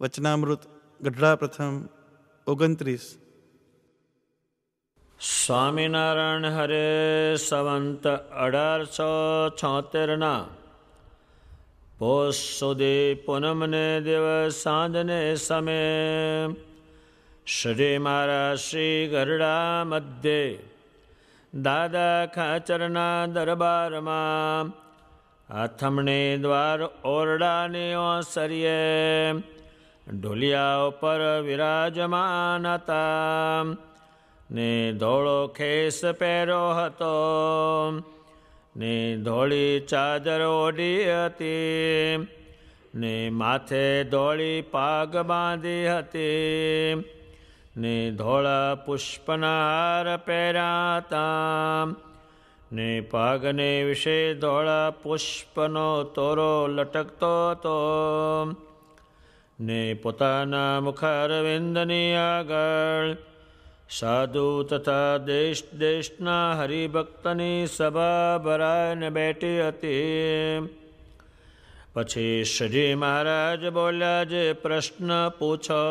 વચનામૃત ગઢડા પ્રથમ 29. સ્વામિનારાયણ હરે સંવંત 1876 પોષ સુધી પૂનમને દિવસ સાંજને સમય શ્રી મહારાજ શ્રી ગઢડા મધ્યે દાદા ખાચરના દરબારમાં આથમણી દ્વાર ઓરડાની ઓસરીએ ઢોલિયા ઉપર વિરાજમાન હતા ને ધોળો ખેસ પહેર્યો હતો ને ધોળી ચાદર ઓઢી હતી ને માથે ધોળી પાગ બાંધી હતી ને ધોળા પુષ્પના હાર પહેર્યા હતા ને પાગને વિશે ધોળા પુષ્પનો તોરો લટકતો હતો ને પોતાના મુખારવિંદની આગળ સાધુ તથા દેશ દેશના હરિભક્તની સભા ભરાઈને બેઠી હતી. પછી શ્રી મહારાજ બોલ્યા, જે પ્રશ્ન પૂછો.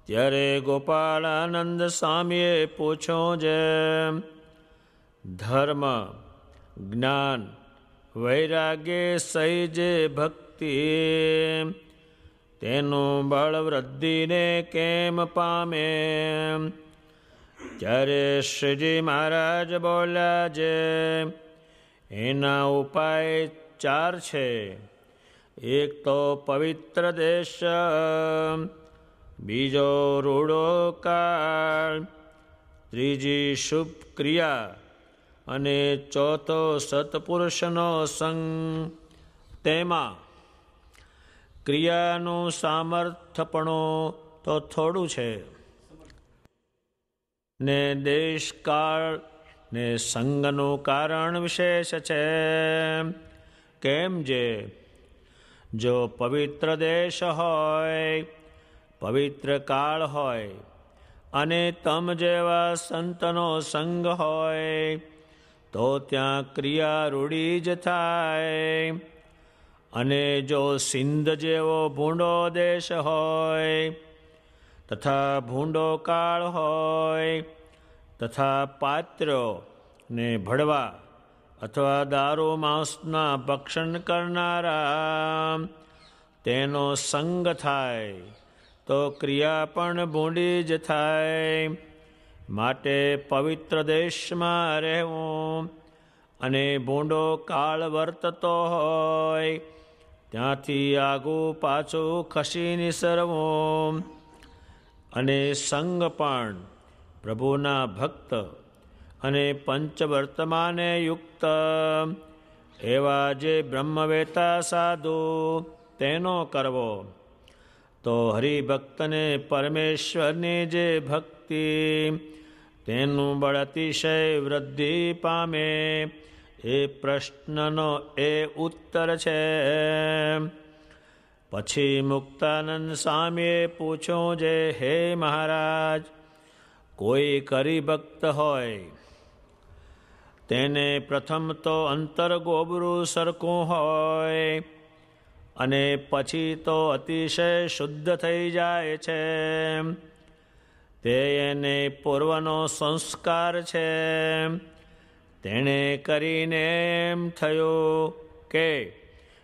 ત્યારે ગોપાળાનંદ સ્વામીએ પૂછ્યું, જે ધર્મ, જ્ઞાન, વૈરાગ્ય સહી જે ભક્તિ, તેનું બળ વૃદ્ધિને કેમ પામે? ત્યારે શ્રીજી મહારાજ બોલ્યા, જે એના ઉપાય 4 છે. એક તો પવિત્ર દેશ, બીજો રૂડો કાળ, ત્રીજી શુભ ક્રિયા અને ચોથો સત્પુરુષનો સંગ. તેમાં ક્રિયાનું સામર્થ્યપણું તો થોડું છે ને દેશકાળ ને સંગનું કારણ વિશેષ છે. કેમ? જે જો પવિત્ર દેશ હોય, પવિત્ર કાળ હોય અને તમ જેવા સંતનો સંગ હોય તો ત્યાં ક્રિયા રૂઢી જ થાય. અને જો સિંધ જેવો ભૂંડો દેશ હોય તથા ભૂંડો કાળ હોય તથા પાત્ર્યો ને ભડવા અથવા દારૂ માંસના ભક્ષણ કરનારા તેનો સંગ થાય તો ક્રિયા પણ ભૂંડી જ થાય. માટે પવિત્ર દેશમાં રહેવું અને ભૂંડો કાળ વર્તતો હોય ત્યાંથી આગું પાછું ખસી નિસરવું. અને સંગ પણ પ્રભુના ભક્ત અને પંચવર્તમાને યુક્ત એવા જે બ્રહ્મવેતા સાધુ તેનો કરવો. તો હરિભક્તને પરમેશ્વરની જે ભક્તિ તેનું બળ અતિશય વૃદ્ધિ પામે. એ પ્રશ્નનો એ ઉત્તર છે. પછી મુક્તાનંદ સ્વામીએ પૂછ્યું, જે હે મહારાજ, કોઈ હરિભક્ત હોય તેને પ્રથમ તો અંતર ગોબરું સરખું હોય અને પછી તો અતિશય શુદ્ધ થઈ જાય છે. તે એને પૂર્વનો સંસ્કાર છે. તેણે કરીને એમ થયું કે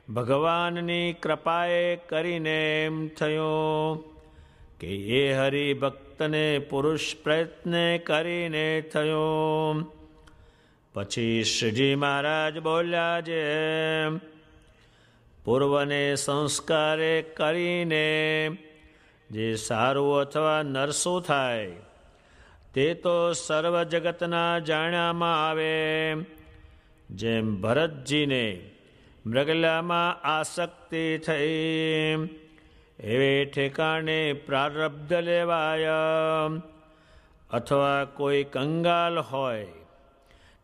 ભગવાનની કૃપાએ કરીને એમ થયું કે એ હરિભક્તને પુરુષ પ્રયત્ન કરીને થયું. પછી શ્રીજી મહારાજ બોલ્યા, જે પૂર્વને સંસ્કારે કરીને જે સારું અથવા નરસું થાય તે તો સર્વ જગતના જાણ્યામાં આવે. જેમ ભરતજીને મૃગલામાં આસક્તિ થઈ એવે ઠેકાણે પ્રારબ્ધ લેવાય. અથવા કોઈ કંગાલ હોય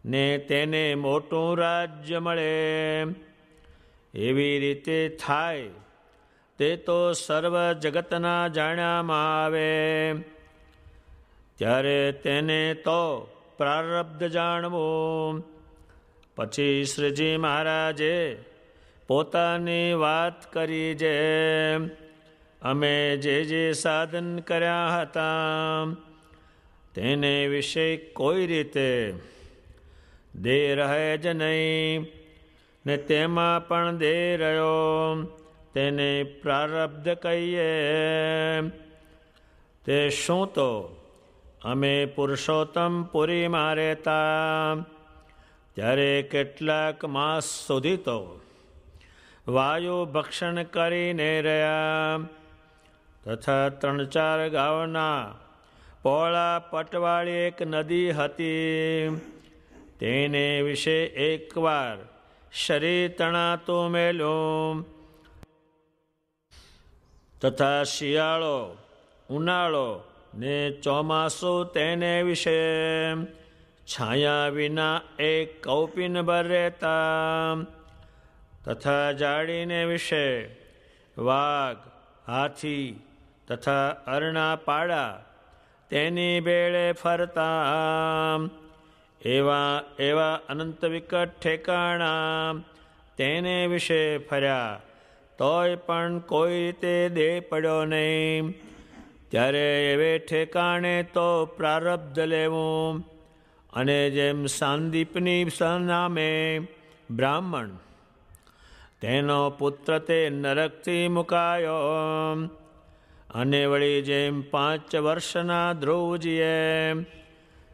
ને તેને મોટું રાજ્ય મળે એવી રીતે થાય તે તો સર્વ જગતના જાણ્યામાં આવે. ત્યારે તેને તો પ્રારબ્ધ જાણવું. પછી શ્રીજી મહારાજે પોતાની વાત કરી, જે અમે જે સાધન કર્યા હતા તેને વિશે કોઈ રીતે દેહ રહે જ નહીં, ને તેમાં પણ દેહ રહ્યો તેને પ્રારબ્ધ કહીએ. તે શું તો અમે પુરુષોત્તમ પુરીમાં રહેતા ત્યારે કેટલાક માસ સુધી તો વાયુ ભક્ષણ કરીને રહ્યા, તથા 3-4 ગાંવના પહોળા પટવાળી એક નદી હતી, તેને વિશે એકવાર શરીર તણાતું મેલું, તથા શિયાળો ઉનાળો ને ચોમાસું તેને વિશે છાયા વિના એક કૌપિન ભર રહેતા, તથા જાળીને વિશે વાઘ, હાથી તથા અરણા પાડા તેની બેળે ફરતા, એવા અનંત વિકટ ઠેકાણા તેને વિશે ફર્યા, તોય પણ કોઈ રીતે દેહ પડ્યો નહીં. ત્યારે એવે ઠેકાણે તો પ્રારબ્ધ લેવું. અને જેમ સાંદીપની નામે બ્રાહ્મણ, તેનો પુત્ર તે નરકથી મુકાયો, અને વળી જેમ 5 વર્ષના ધ્રુવજીએ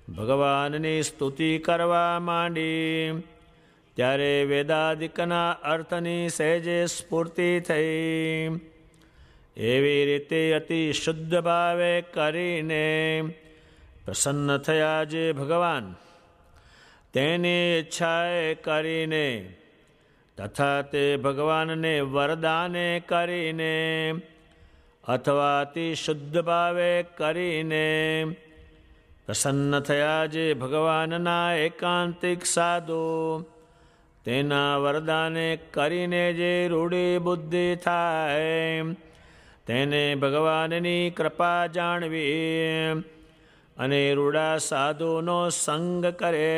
ભગવાનની સ્તુતિ કરવા માંડી, ત્યારે વેદાદિકના અર્થની સહેજે સ્ફૂર્તિ થઈ. એવી રીતે અતિ શુદ્ધ ભાવે કરીને પ્રસન્ન થયા જે ભગવાન, તેની ઈચ્છાએ કરીને તથા તે ભગવાનને વરદાને કરીને અથવા અતિ શુદ્ધ ભાવે કરીને પ્રસન્ન થયા જે ભગવાનના એકાંતિક સાધુ, તેના વરદાને કરીને જે રૂઢી બુદ્ધિ થાય તેને ભગવાનની કૃપા જાણવી, અને રૂડા સાધુનો સંગ કરે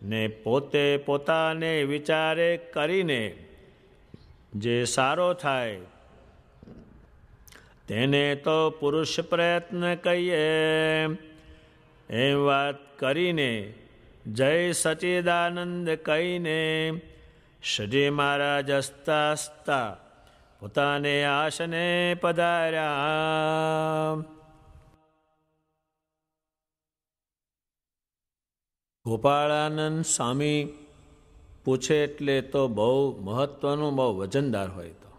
ને પોતે પોતાને વિચારે કરીને જે સારો થાય તેને તો પુરુષ પ્રયત્ન કહીએ. એમ વાત કરીને જય સચિદાનંદ કહીને શ્રી મહારાજ હસતા હસતા પોતાને આસને પધાર્યા. ગોપાળાનંદ સ્વામી પૂછે એટલે તો બહુ મહત્વનું, બહુ વજનદાર હોય. તો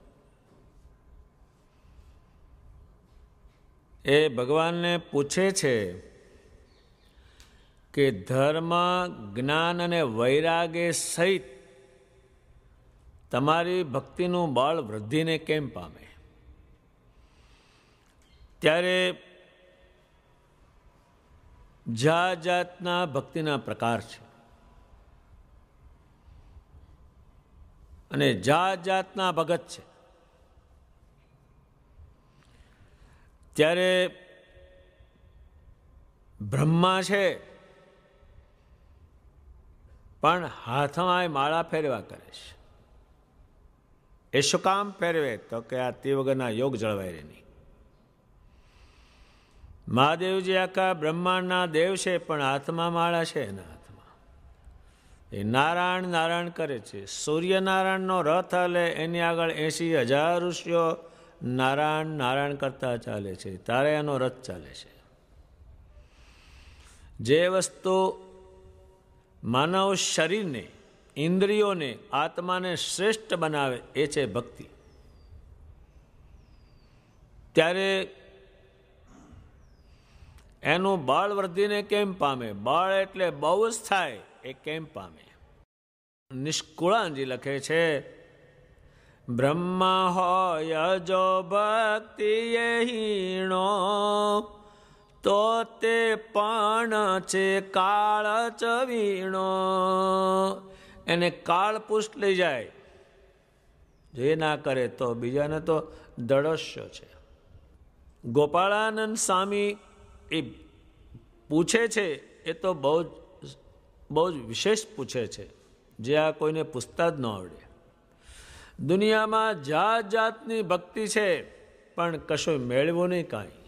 એ ભગવાનને પૂછે છે કે ધર્મ, જ્ઞાન અને વૈરાગ્ય સહિત તમારી ભક્તિનું બળ વૃદ્ધિને કેમ પામે? ત્યારે જાત જાતના ભક્તિના પ્રકાર છે, અને જાત જાતના ભગત છે. ત્યારે બ્રહ્મા છે પણ હાથમાં માળા ફેરવા કરે છે. એ શું કામ ફેરવે? તો કે આ તે વગરના યોગ જળવાય રહે નહીં. મહાદેવજી આખા બ્રહ્માંડના દેવ છે, પણ હાથમાં માળા છે. એના હાથમાં એ નારાયણ નારાયણ કરે છે. સૂર્યનારાયણનો રથ હાલે એની આગળ 80,000 ઋષિઓ નારાયણ નારાયણ કરતા ચાલે છે, તારે એનો રથ ચાલે છે. જે વસ્તુ માનવ શરીરને, ઇન્દ્રિયોને, આત્માને શ્રેષ્ઠ બનાવે એ છે ભક્તિ. ત્યારે એનું બળ વૃદ્ધિને કેમ પામે? બળ એટલે બહુ જ થાય એ કેમ પામે? નિષ્કુળાંજી લખે છે, બ્રહ્મા હોય જો ભક્તિ હીણો, તો તે પણ છે કાળ ચવીણો. એને કાળ પુષ્ટ લઈ જાય, જે ના કરે તો બીજાને તો દળસ્ય છે. ગોપાળાનંદ સ્વામી એ પૂછે છે, એ તો બહુ જ વિશેષ પૂછે છે, જે આ કોઈને પૂછતા જ ન આવડે. દુનિયામાં જાત જાતની ભક્તિ છે, પણ કશું મેળવ્યું નહીં કાંઈ.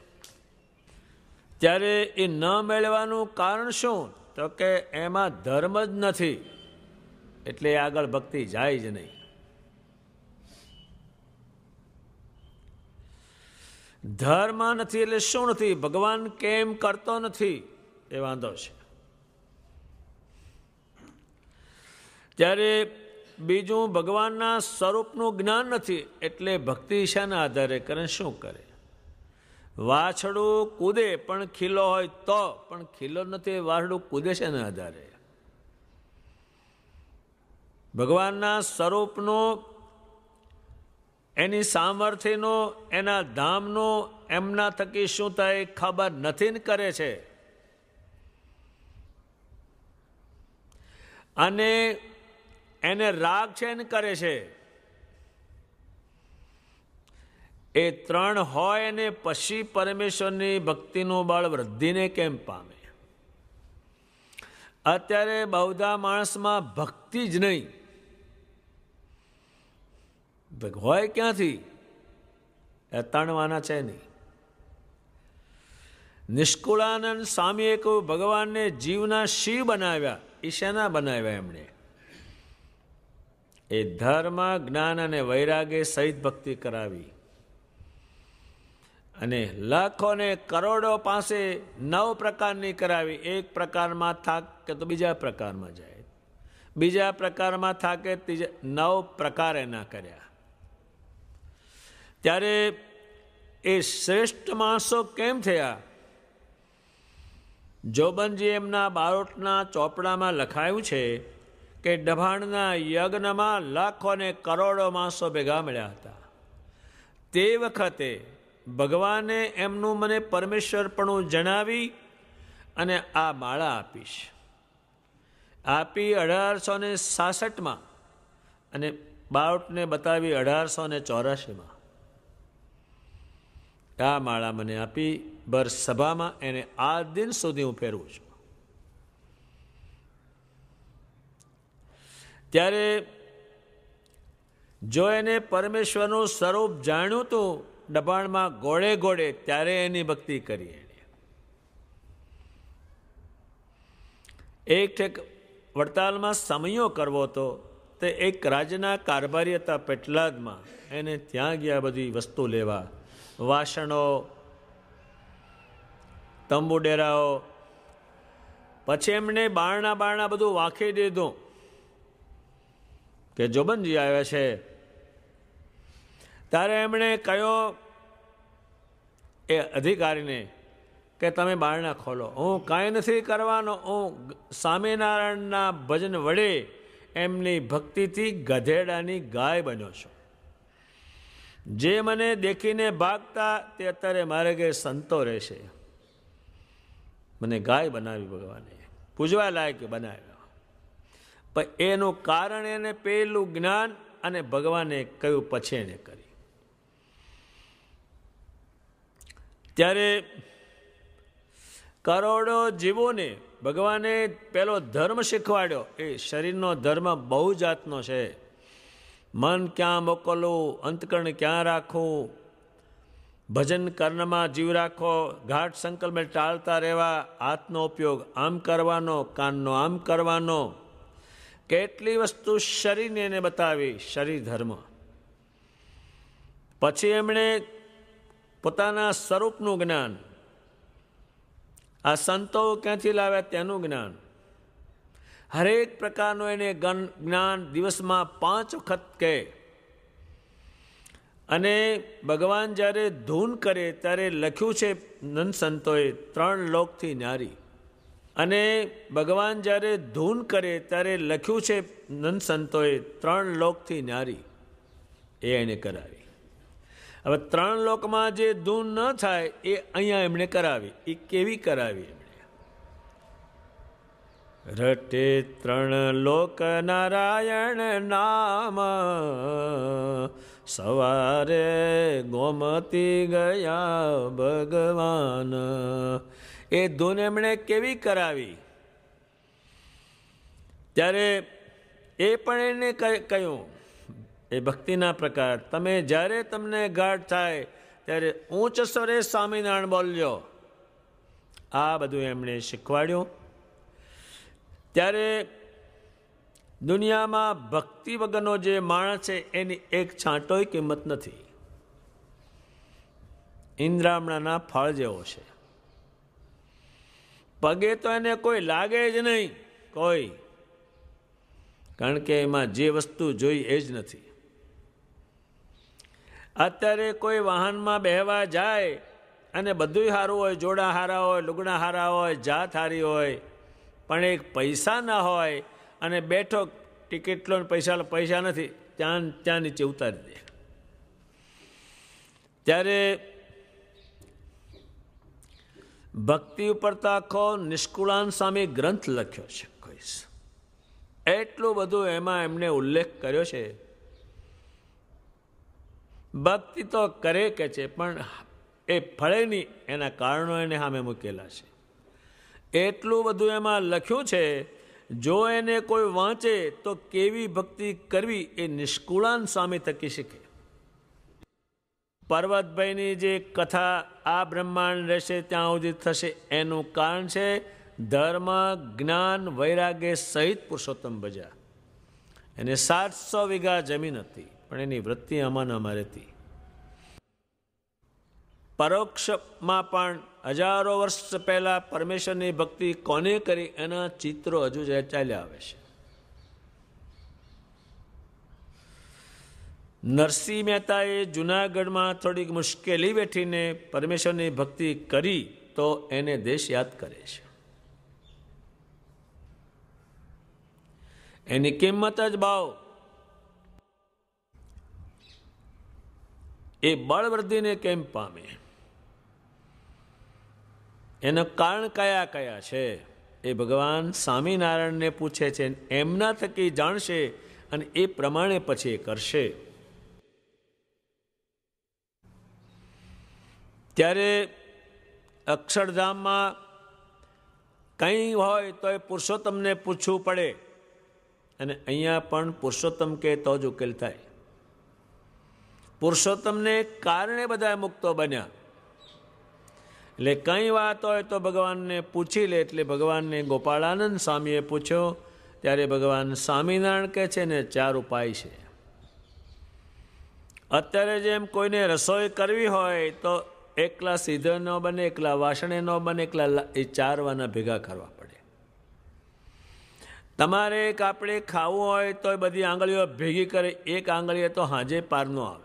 ત્યારે એ ન મેળવાનું કારણ શું? તો કે એમાં ધર્મ જ નથી, એટલે આગળ ભક્તિ જાય જ નહીં. ધર્મ નથી એટલે શું નથી? ભગવાન કેમ કરતો નથી એ વાંધો છે. ત્યારે બીજું, ભગવાનના સ્વરૂપનું જ્ઞાન નથી, એટલે ભક્તિ શાના આધારે કરે? શું કરે? વાછડું કૂદે પણ ખીલો હોય તો, પણ ખીલો નથી, વાછડું કૂદે છે એના આધારે. ભગવાનના સ્વરૂપનો, એની સામર્થ્યનો, એના ધામનો એમના થકી શું થાય ખબર નથી ને કરે છે. અને એને રાગ છે ને કરે છે. એ ત્રણ હોય ને પછી પરમેશ્વરની ભક્તિનું બળ વૃદ્ધિને કેમ પામે? અત્યારે બહુધા માણસમાં ભક્તિ જ નહીં. હોય ક્યાંથી? એ તણવાના છે નહીં. નિષ્કુળાનંદ સ્વામીએ કહ્યું, ભગવાનને જીવના શિવ બનાવ્યા. એ શેના બનાવ્યા એમણે? એ ધર્મ, જ્ઞાન અને વૈરાગ્ય સહિત ભક્તિ કરાવી. અને લાખો ને કરોડો પાસે 9 પ્રકારની કરાવી. એક પ્રકારમાં થાક કે તો બીજા પ્રકારમાં જાય, બીજા પ્રકારમાં થાકે ત્રીજા, 9 પ્રકાર એના કર્યા. ત્યારે એ શ્રેષ્ઠ માણસો કેમ થયા? જોબનજી એમના બારોટના ચોપડામાં લખાયું છે કે ડભાણના યજ્ઞમાં લાખો ને કરોડો માણસો ભેગા મળ્યા હતા. તે વખતે ભગવાને એમનું મને પરમેશ્વરપણું જણાવી અને આ માળા આપીશ આપી 1866માં, અને બારોટને બતાવી 1884માં. આ માળા મને આપી ભર સભામાં, એને આ દિન સુધી હું પહેરું છું. ત્યારે જો એને પરમેશ્વરનું સ્વરૂપ જાણ્યું હતું દબાણમાં ગોળે ગોળે, ત્યારે એની ભક્તિ કરી. એને એક ઠેક વડતાલમાં સમયો કરવો હતો. તે એક રાજ્યના કારભારી હતા પેટલાદમાં. એને ત્યાં ગયા બધી વસ્તુ લેવા, વાસણો, તંબુ ડેરાઓ. પછી એમણે બારણા બધું વાંખી દીધું કે જોબનજી આવ્યા છે. ત્યારે એમણે કહ્યું એ અધિકારીને કે તમે બારણા ખોલો, હું કાંઈ નથી કરવાનો, હું સ્વામિનારાયણના ભજન વડે એમની ભક્તિથી ગધેડાની ગાય બન્યો છું. જે મને દેખીને ભાગતા તે અત્યારે મારે ઘેર સંતો રહેશે. મને ગાય બનાવી ભગવાને, પૂજવા લાયક બનાવ્યા. પણ એનું કારણ એને પેલું જ્ઞાન અને ભગવાને કહ્યું પછી એને કરી. ત્યારે કરોડો જીવોને ભગવાને પેલો ધર્મ શીખવાડ્યો. એ શરીરનો ધર્મ બહુ જાતનો છે. મન ક્યાં મોકલવું, અંતકરણ ક્યાં રાખવું, ભજન કર્ણમાં જીવ રાખો, ઘાટ સંકલ્પને ટાળતા રહેવા, હાથનો ઉપયોગ આમ કરવાનો, કાનનો આમ કરવાનો. કેટલી વસ્તુ શરીરને એને બતાવી, શરીર ધર્મ. પછી એમણે પોતાના સ્વરૂપનું જ્ઞાન, આ સંતો ક્યાંથી લાવ્યા તેનું જ્ઞાન, હરેક પ્રકારનું એને જ્ઞાન દિવસમાં 5 વખત કહે. અને ભગવાન જ્યારે ધૂન કરે ત્યારે લખ્યું છે નંદ સંતોએ 3 લોકથી ન્યારી. અને ભગવાન જ્યારે ધૂન કરે ત્યારે લખ્યું છે નંદ સંતોએ 3 લોકથી ન્યારી. એ એને કરાવી. હવે 3 લોકમાં જે ધૂન ન થાય એ અહીંયા એમણે કરાવી. એ કેવી કરાવી? રટે 3 લોક નારાયણ નામ, સવારે ગોમતી ગયા ભગવાન. એ ધૂન એમણે કેવી કરાવી? ત્યારે એ પણ એને કહ્યું, એ ભક્તિના પ્રકાર. તમે જ્યારે તમને ગાઢ થાય ત્યારે ઊંચ સ્વરે સ્વામિનારાયણ બોલ્યો. આ બધું એમણે શીખવાડ્યું. ત્યારે દુનિયામાં ભક્તિ વગરનો જે માણસ છે એની એક છાંટોય કિંમત નથી. ઇન્દ્રામણાના ફળ જેવો છે. પગે તો એને કોઈ લાગે જ નહીં, કોઈ, કારણ કે એમાં જે વસ્તુ જોઈ એ જ નથી. અત્યારે કોઈ વાહનમાં બેહવા જાય અને બધું સારું હોય, જોડા હારા હોય, લુગડા હારા હોય, જાત હારી હોય, પણ એક પૈસા ના હોય અને બેઠો ટિકિટ લો પૈસા નથી, ત્યાં નીચે ઉતારી દે. ત્યારે ભક્તિ ઉપર તો આખો નિષ્કુળાન સ્વામી ગ્રંથ લખ્યો છે. કહીશ એટલું બધું એમાં એમને ઉલ્લેખ કર્યો છે. ભક્તિ તો કરે કે છે, પણ એ ફળે નહીં એના કારણો એને સામે મૂકેલા છે. એટલું બધું એમાં લખ્યું છે. જો એને કોઈ વાંચે તો કેવી ભક્તિ કરવી એ નિષ્કુળાન સ્વામી થકી શીખે. પર્વતભાઈની જે કથા આ બ્રહ્માંડ રહેશે ત્યાં સુધી થશે એનું કારણ છે ધર્મ, જ્ઞાન, વૈરાગ્ય સહિત પુરુષોત્તમ ભજ્યા. એને 700 વીઘા જમીન હતી, પણ એની વૃત્તિ આમાં અમારે હતી. પરોક્ષમાં પણ હજારો વર્ષ પહેલા પરમેશ્વરની ભક્તિ કોને કરી એના ચિત્રો હજુ ચાલ્યા આવે છે. નરસિંહ મહેતાએ જુનાગઢમાં થોડીક મુશ્કેલી વેઠીને પરમેશ્વરની ભક્તિ કરી તો એને દેશ યાદ કરે છે. એની કિંમત જ ભાવ. એ બળવૃદ્ધિને કેમ પામે, એનું કારણ કયા કયા છે એ ભગવાન સ્વામિનારાયણને પૂછે છે. એમના થકી જાણશે અને એ પ્રમાણે પછી એ કરશે. ત્યારે અક્ષરધામમાં કંઈ હોય તો એ પુરુષોત્તમને પૂછવું પડે, અને અહીંયા પણ પુરુષોત્તમ કે તો જ ઉકેલ થાય. પુરુષોત્તમને કારણે બધા મુક્તો બન્યા. એટલે કંઈ વાત હોય તો ભગવાનને પૂછી લે. એટલે ભગવાનને ગોપાળાનંદ સ્વામીએ પૂછ્યો ત્યારે ભગવાન સ્વામિનારાયણ કહે છે ને 4 ઉપાય છે. અત્યારે જેમ કોઈને રસોઈ કરવી હોય તો એકલા સીધો ન બને, એકલા વાસણે ન બને, એકલા એ 4 વાના ભેગા કરવા પડે. તમારે એક આપણે ખાવું હોય તો એ બધી આંગળીઓ ભેગી કરે, એક આંગળીએ તો હાજે પાર ન આવે.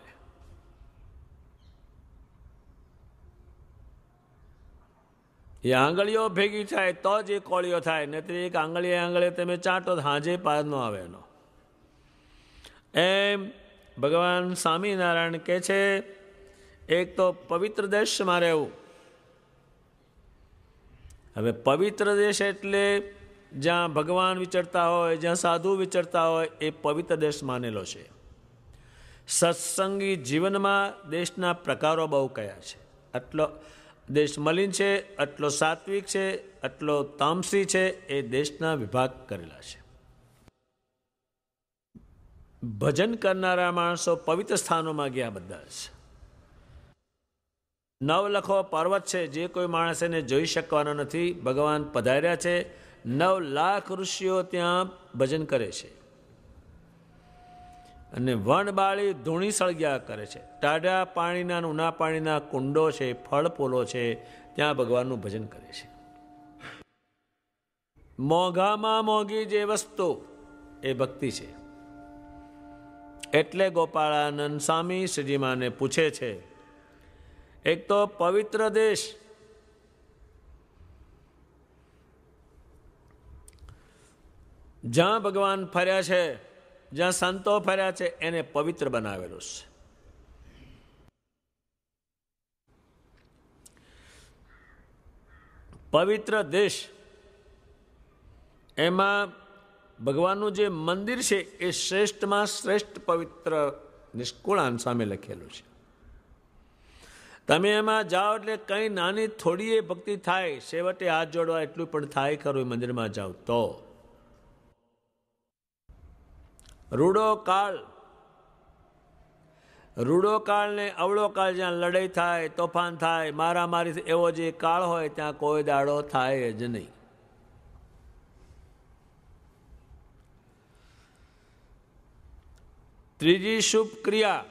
એ આંગળીઓ ભેગી થાય તો જ એ કોળીઓ થાય, નહીં એક આંગળીએ તમે ચાટો તો હાજે પાર ન આવે એનો. એમ ભગવાન સ્વામિનારાયણ કહે છે એક તો પવિત્ર દેશમાં રહેવું. હવે પવિત્ર દેશ એટલે જ્યાં ભગવાન વિચરતા હોય, જ્યાં સાધુ વિચરતા હોય, એ પવિત્ર દેશ માનેલો છે. સત્સંગી જીવનમાં દેશના પ્રકારો બહુ કયા છે. આટલો દેશ મલિન છે, આટલો સાત્વિક છે, આટલો તામસી છે, એ દેશના વિભાગ કરેલા છે. ભજન કરનારા માણસો પવિત્ર સ્થાનોમાં ગયા બધા છે. 9 પર્વત છે, જે કોઈ માણસ એને જોઈ શકવાનો નથી. ભગવાન પધાર્યા છે. 9 લાખ ઋષિઓ ત્યાં ભજન કરે છે. અને વનબાળી ધૂણી સળગ્યા કરે છે. ટાઢા પાણીના, ઊના પાણીના કુંડો છે, ફળ ફૂલો છે, ત્યાં ભગવાનનું ભજન કરે છે. મોંઘામાં મોંઘી જે વસ્તુ એ ભક્તિ છે. એટલે ગોપાળાનંદ સ્વામી શ્રીજીમાને પૂછે છે એક તો પવિત્ર દેશ, જ્યાં ભગવાન ફર્યા છે, જ્યાં સંતો ફર્યા છે, એને પવિત્ર બનાવેલું છે. પવિત્ર દેશ, એમાં ભગવાનનું જે મંદિર છે એ શ્રેષ્ઠમાં શ્રેષ્ઠ પવિત્ર નિષ્કુળાન સામે લખેલું છે. તમે એમાં જાઓ એટલે કંઈ નાની થોડી એ ભક્તિ થાય, છેવટે હાથ જોડવા એટલું પણ થાય ખરું. મંદિરમાં જાઓ તો રૂડો કાળ, રૂડો કાળ ને અવળો કાળ, જ્યાં લડાઈ થાય, તોફાન થાય, મારામારી થાય, એવો જે કાળ હોય ત્યાં કોઈ દાડો થાય જ નહીં. ત્રીજી શુભ ક્રિયા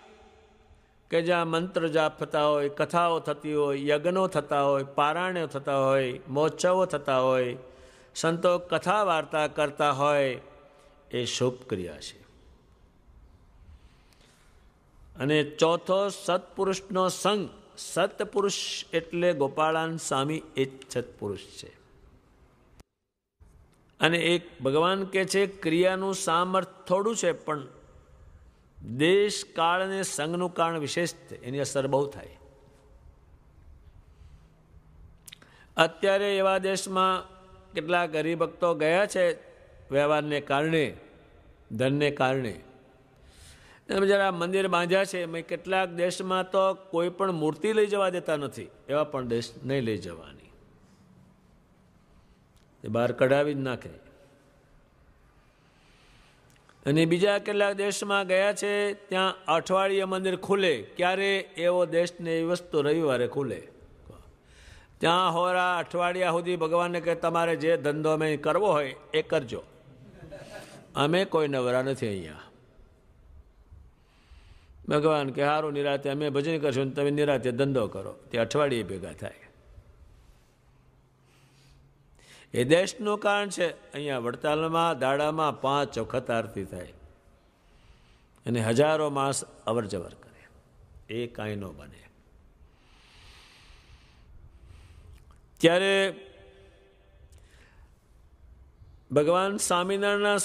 કે જ્યાં મંત્ર જાપ થતા હોય, કથાઓ થતી હોય, યજ્ઞો થતા હોય, પારાયણો થતા હોય, મહોત્સવો થતા હોય, સંતો કથા વાર્તા કરતા હોય, એ શુભ ક્રિયા છે. અને ચોથો સત્પુરુષનો સંગ. સત્પુરુષ એટલે ગોપાળાન સ્વામી એ જ સત્પુરુષ છે. અને એક ભગવાન કહે છે ક્રિયાનું સામર્થ્ય થોડું છે, પણ દેશ કાળ અને સંઘનું કારણ વિશેષ છે, એની અસર બહુ થાય. અત્યારે એવા દેશમાં કેટલાક હરિભક્તો ગયા છે વ્યવહારને કારણે, ધનને કારણે. જરા મંદિર બાંધ્યા છે, કેટલાક દેશમાં તો કોઈ પણ મૂર્તિ લઈ જવા દેતા નથી. એવા પણ દેશ નહીં લઈ જવાની, એ બહાર કઢાવી જ નાખે. અને બીજા કેટલાક દેશમાં ગયા છે, ત્યાં અઠવાડિયે મંદિર ખુલે. ક્યારે? એવો દેશ ને એવી વસ્તુ રવિવારે ખુલે. ત્યાં હોરા અઠવાડિયા સુધી ભગવાનને કે તમારે જે ધંધો અમે કરવો હોય એ કરજો, અમે કોઈ નવરા નથી અહીંયા. ભગવાન કે સારું, નિરાતે અમે ભજન કરશું, તમે નિરાતે ધંધો કરો. તે અઠવાડિયે ભેગા થાય. એ દેશનું કારણ છે. અહીંયા વડતાલમાં દાડામાં 5 વખત આરતી થાય અને હજારો માસ અવર જવર કરે, એ કાંઈ ન બને. ત્યારે ભગવાન સ્વામિનારાયણના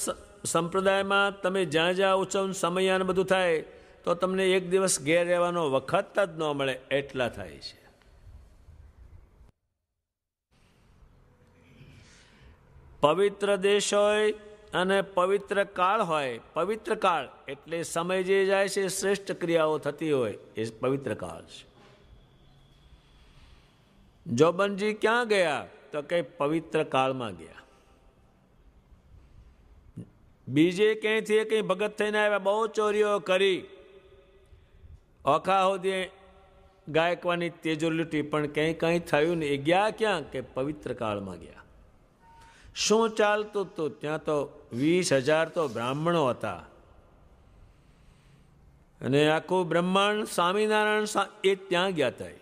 સંપ્રદાયમાં તમે જ્યાં જ્યાં ઉત્સવ સમયાન બધું થાય તો તમને એક દિવસ ઘેર રહેવાનો વખત જ ન મળે, એટલા થાય છે. પવિત્ર દેશ હોય અને પવિત્ર કાળ હોય. પવિત્ર કાળ એટલે સમય જે જાય છે, શ્રેષ્ઠ ક્રિયાઓ થતી હોય, એ પવિત્ર કાળ છે. જોબનજી ક્યાં ગયા? તો કે પવિત્ર કાળમાં ગયા. બીજે ક્યાંયથી કઈ ભગત થઈને આવ્યા, બહુ ચોરીઓ કરી, ઓખા સુધી ગાયકવાની તેજો લૂંટી, પણ ક્યાંય કંઈ થયું નહીં. એ ગયા ક્યાં? કે પવિત્ર કાળમાં ગયા. શું ચાલતું હતું ત્યાં? તો 20,000 તો બ્રાહ્મણો હતા અને આખું બ્રહ્માંડ સ્વામિનારાયણ એ ત્યાં ગયા હતા.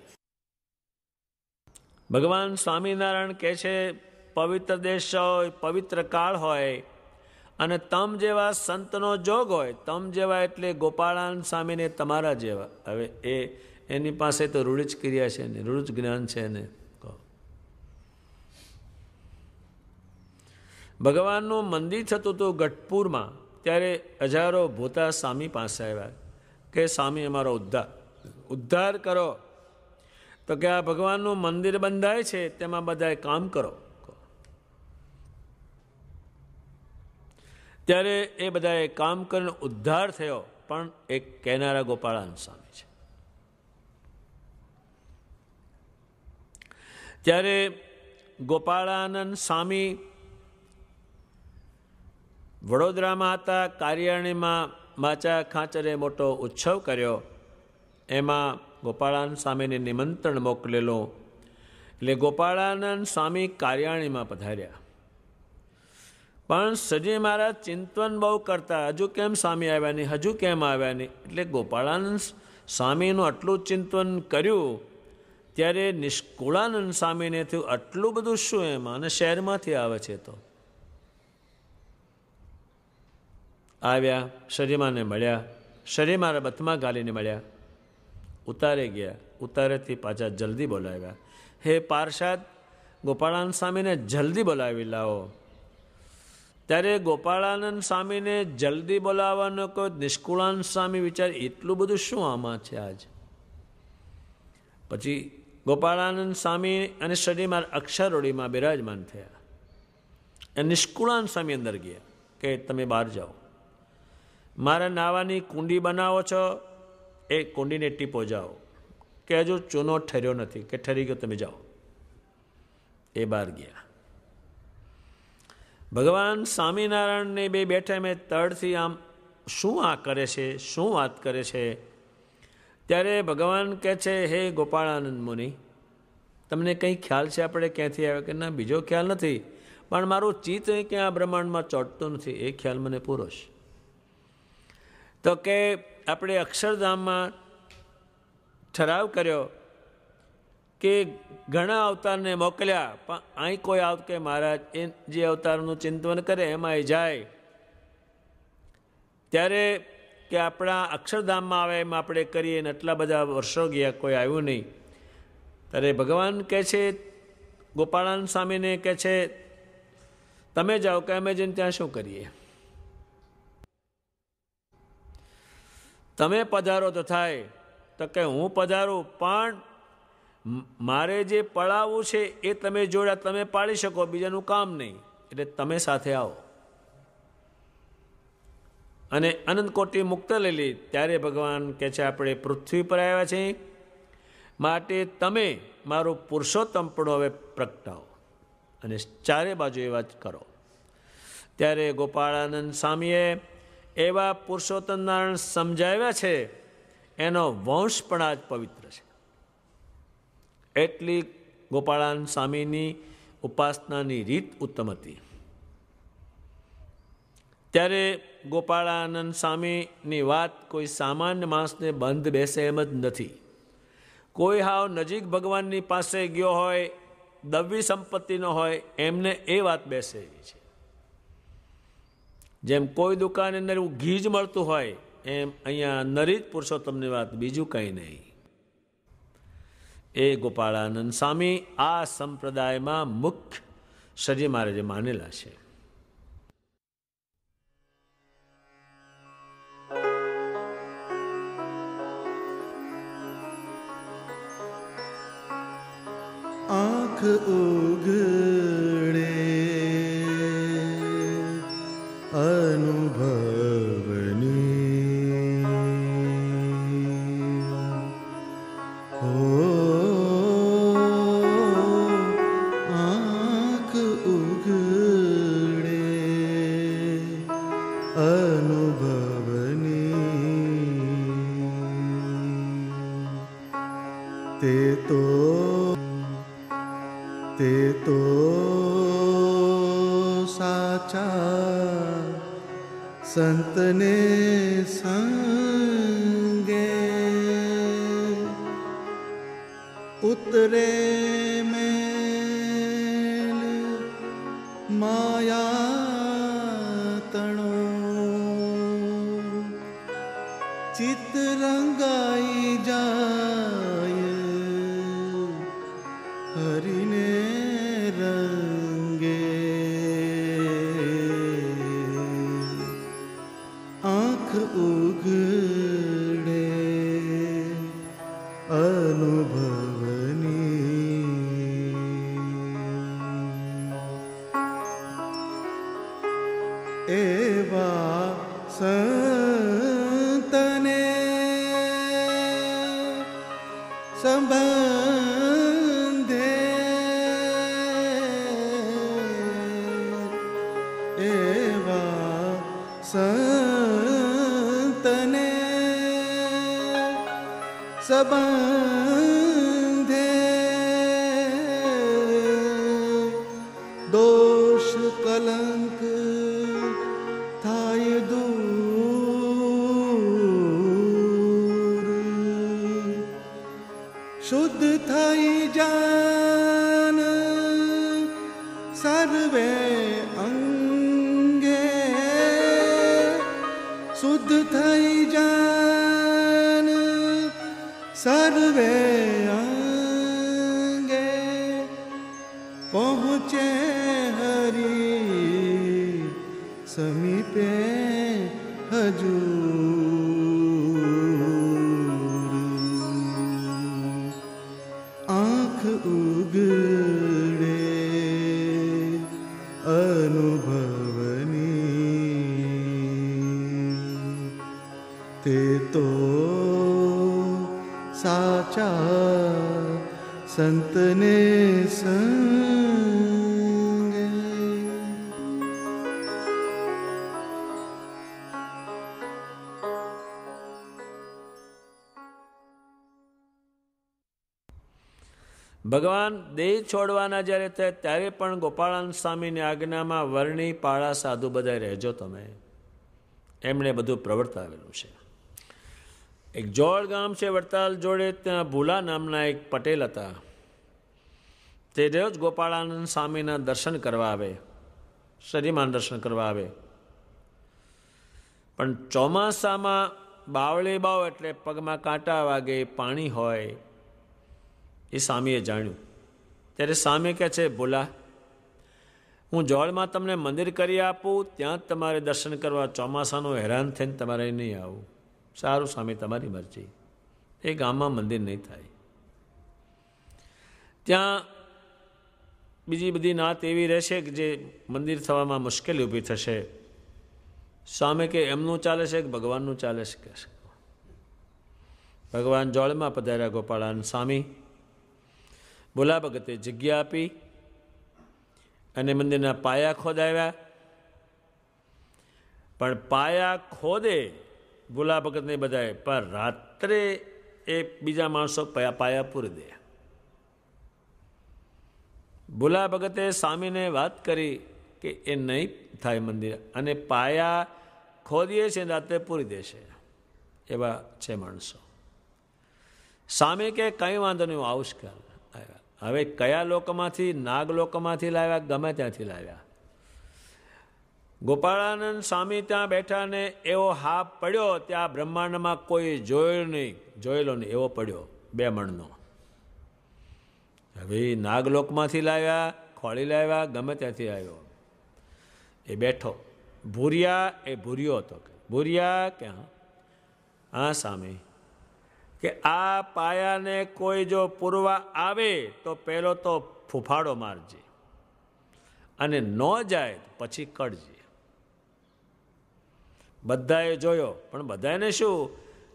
ભગવાન સ્વામિનારાયણ કહે છે પવિત્ર દેશ હોય, પવિત્ર કાળ હોય અને તમ જેવા સંતનો જોગ હોય. તમ જેવા એટલે ગોપાળાન સ્વામીને તમારા જેવા. હવે એની પાસે તો રૂઢ જ ક્રિયા છે ને, રૂઢ જ જ્ઞાન છે ને. ભગવાનનું મંદિર થતું હતું ગઢપુરમાં, ત્યારે હજારો ભૂતા સ્વામી પાસે આવ્યા કે સ્વામી અમારો ઉદ્ધાર કરો. તો કે આ ભગવાનનું મંદિર બંધાય છે, તેમાં બધાએ કામ કરો. ત્યારે એ બધાએ કામ કરીને ઉદ્ધાર થયો, પણ એક કહેનારા ગોપાળાનંદ સ્વામી છે. ત્યારે ગોપાળાનંદ સ્વામી વડોદરામાં હતા. કારિયાણીમાં માચા ખાંચરે મોટો ઉત્સવ કર્યો. એમાં ગોપાળાનંદ સ્વામીને નિમંત્રણ મોકલેલું. એટલે ગોપાળાનંદ સ્વામી કારિયાણીમાં પધાર્યા. પણ સજી મહારાજ ચિંતન બહુ કરતા, હજુ કેમ સ્વામી આવ્યા નહીં, હજુ કેમ આવ્યા નહીં. એટલે ગોપાળાનંદ સ્વામીનું આટલું ચિંતન કર્યું. ત્યારે નિષ્કુળાનંદ સ્વામીને થયું આટલું બધું શું એમાં, અને શહેરમાંથી આવે છે. તો આવ્યા, શરીમાને મળ્યા, શરીમારા બથમાં ગાલીને મળ્યા, ઉતારે ગયા. ઉતારેથી પાછા જલ્દી બોલાવ્યા. હે પાર્ષદ, ગોપાળાનંદ સ્વામીને જલ્દી બોલાવી લાવો. ત્યારે ગોપાળાનંદ સ્વામીને જલ્દી બોલાવવાનો કોઈ નિષ્કુળાનંદ સ્વામી વિચાર, એટલું બધું શું આમાં છે આજ. પછી ગોપાળાનંદ સ્વામી અને શરીમાર અક્ષરોડીમાં બિરાજમાન થયા. અને નિષ્કુળાનંદ સ્વામી અંદર ગયા કે તમે બહાર જાઓ, મારા નાવાની કુંડી બનાવો છો, એ કુંડીને ટીપો જાઓ, કે હજુ ચૂનો ઠર્યો નથી, કે ઠરી ગયો, તમે જાઓ. એ બહાર ગયા. ભગવાન સ્વામિનારાયણને બે બેઠા, મેં તળથી આમ શું આ કરે છે, શું વાત કરે છે. ત્યારે ભગવાન કહે છે, હે ગોપાળાનંદ મુનિ, તમને કંઈ ખ્યાલ છે આપણે ક્યાંથી આવ્યો? કે ના, બીજો ખ્યાલ નથી, પણ મારું ચિત્ત ક્યાં આ બ્રહ્માંડમાં ચોંટતું નથી, એ ખ્યાલ મને પૂરો છે. તો કે આપણે અક્ષરધામમાં ઠરાવ કર્યો કે ઘણા અવતારને મોકલ્યા, પણ અહીં કોઈ આવત કે મહારાજ એ જે અવતારનું ચિંતન કરે એમાં એ જાય. ત્યારે કે આપણા અક્ષરધામમાં આવે એમ આપણે કરીએ ને આટલા બધા વર્ષો ગયા, કોઈ આવ્યું નહીં. ત્યારે ભગવાન કહે છે ગોપાળાનંદ સ્વામીને, કહે છે તમે જાઓ, કે અમે જઈને ત્યાં શું કરીએ? તમે પધારો તો થાય. તો કે હું પધારું, પણ મારે જે પળાવવું છે એ તમે જોડ્યા તમે પાળી શકો, બીજાનું કામ નહીં, એટલે તમે સાથે આવો. અને અનંતકોટી મુક્ત લઈ લી. ત્યારે ભગવાન કહે છે આપણે પૃથ્વી પર આવ્યા છીએ, માટે તમે મારું પુરુષોત્તમપણું હવે પ્રગટાવો અને ચારે બાજુ એ વાત કરો. ત્યારે ગોપાળાનંદ સ્વામીએ એવા પુરુષોત્તમ નારાયણ સમજાવ્યા છે, એનો વંશ પણ આજ પવિત્ર છે. એટલી ગોપાળાનંદ સ્વામીની ઉપાસનાની રીત ઉત્તમ હતી. ત્યારે ગોપાળાનંદ સ્વામીની વાત કોઈ સામાન્ય માણસને બંધ બેસે એમ જ નથી. કોઈ હાવ નજીક ભગવાનની પાસે ગયો હોય, દવ્ય સંપત્તિનો હોય, એમને એ વાત બેસે એવી છે. જેમ કોઈ દુકાને નરું ઘી જ મળતું હોય, એમ અહીંયા નરી જ પુરુષોત્તમની વાત, બીજું કંઈ નહીં. એ ગોપાળાનંદ સ્વામી આ સંપ્રદાયમાં મુખ્ય શ્રીજી મહારાજે માનેલા છે. આંખ ઉઘડે અનુભવની, આંખ ઉઘડે અનુભવની, તે તો સાચા સંતને સંગે ઉતરે મેલ માયા તણો, ચિત્ત રંગાઈ જાય હરિને રંગે. આંખ ઉઘડે અનુભવની, એવા સંતને સંબંધે, એવા સંતને સંબંધે, દોષ કલંક થાય દૂર, શુદ્ધ થઈ જાન સર્વે અંગે, શુદ્ધ થઈ જાન સર્વે અંગે, પહોંચે હરી સમીપે હજૂર. આંખ ઉઘડે અનુભવની, તે તો સાચા સંતને સંગે. ભગવાન દેહ છોડવાના જ્યારે થાય ત્યારે પણ ગોપાળાનંદ સ્વામીની આજ્ઞામાં વર્ણી પાળા સાધુ બધા રહેજો તમે, એમણે બધું પ્રવર્તાવેલું છે. એક જોડ ગામ છે વડતાલ જોડે, ત્યાં ભૂલા નામના એક પટેલ હતા. તે રોજ ગોપાળાનંદ સ્વામીના દર્શન કરવા આવે, શરીમાન દર્શન કરવા આવે. પણ ચોમાસામાં બાવળી બાવ એટલે પગમાં કાંટા વાગે, પાણી હોય, એ સ્વામીએ જાણ્યું. ત્યારે સ્વામી કહે છે, ભૂલા, હું જોડમાં તમને મંદિર કરી આપું, ત્યાં જ તમારે દર્શન કરવા, ચોમાસાનું હેરાન થઈને તમારે નહીં આવું. સારું સ્વામી, તમારી મરજી. એ ગામમાં મંદિર નહીં થાય. ત્યાં બીજી બધી નાત એવી રહેશે કે જે મંદિર થવામાં મુશ્કેલી ઊભી થશે. સ્વામી કે એમનું ચાલે છે કે ભગવાનનું ચાલે છે? કે ભગવાન જોડમાં પધાર્યા. ગોપાળાનંદ સ્વામી ભોલા ભગતે જગ્યા આપી અને મંદિરના પાયા ખોદાવ્યા. પણ પાયા ખોદે ભોલા ભગતને બધાએ, પણ રાત્રે એ બીજા માણસો પાયા પૂરી દે. ભોલા ભગતે સ્વામીને વાત કરી કે એ નહીં થાય મંદિર, અને પાયા ખોદીએ છે રાત્રે પૂરી દેશે. એવા છે માણસો. સ્વામી કે કંઈ વાંધો નહીં, હું આવીશ. હવે કયા લોકમાંથી? નાગ લોકમાંથી લાવ્યા, ગમે ત્યાંથી લાવ્યા. ગોપાળાનંદ સ્વામી ત્યાં બેઠા ને એવો હાપ પડ્યો, ત્યાં બ્રહ્માંડમાં કોઈ જોયેલો નહીં એવો પડ્યો, 2 મણનો. હવે નાગલોકમાંથી લાવ્યા, ખોળી લાવ્યા, ગમે ત્યાંથી આવ્યો. એ બેઠો. ભૂરિયા, એ ભૂરિયો હતો. ભૂરિયા કે હા સ્વામી, કે આ પાયાને કોઈ જો પૂરવા આવે તો પહેલો તો ફૂફાડો મારજે, અને ન જાય પછી કડજે. બધાએ જોયો, પણ બધાને શું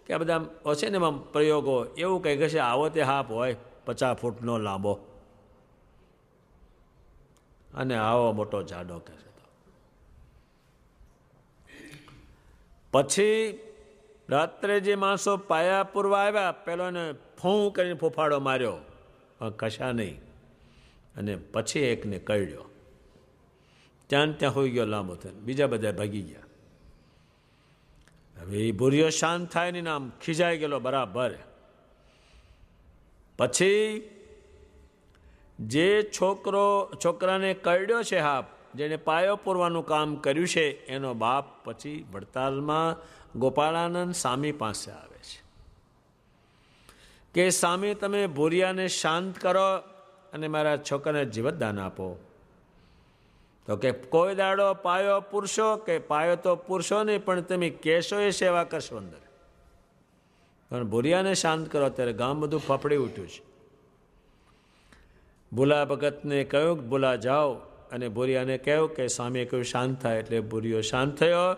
કે આ બધા હશે ને એમાં પ્રયોગો એવું કંઈ કહેશે, આવો તે હાપ હોય 50 ફૂટનો લાંબો અને આવો મોટો જાડો કહેશે. પછી રાત્રે જે માણસો પાયા પૂરવા આવ્યા, પેલોને ફૂં કરીને ફૂફાડો માર્યો, કશા નહીં, અને પછી એકને કરડ્યો. ત્યાં હોઈ ગયો લાંબો થઈને, બીજા બધા ભાગી ગયા. હવે એ ભૂરિયો શાંત થાય નહીં, આમ ખીજાઈ ગયેલો બરાબર. પછી જે છોકરાને કરડ્યો છે હાપ, જેને પાયો પૂરવાનું કામ કર્યું છે, એનો બાપ પછી વડતાલમાં ગોપાળાનંદ સ્વામી પાસે આવે છે કે સ્વામી તમે ભૂરિયાને શાંત કરો અને મારા છોકરાને જીવતદાન આપો. તો કે કોઈ દાડો પાયો પૂરશો, કે પાયો તો પૂરશો નહીં, પણ તમે કહેશો એ સેવા કરશો અંદર. પણ ભૂરિયાને શાંત કરો. ત્યારે ગામ બધું ફફડી ઉઠ્યું છે. ભૂલા ભગતને કહ્યું, ભૂલા જાઓ, અને ભૂરિયાને કહ્યું કે સ્વામીએ કહ્યું શાંત થાય. એટલે ભૂરિયો શાંત થયો,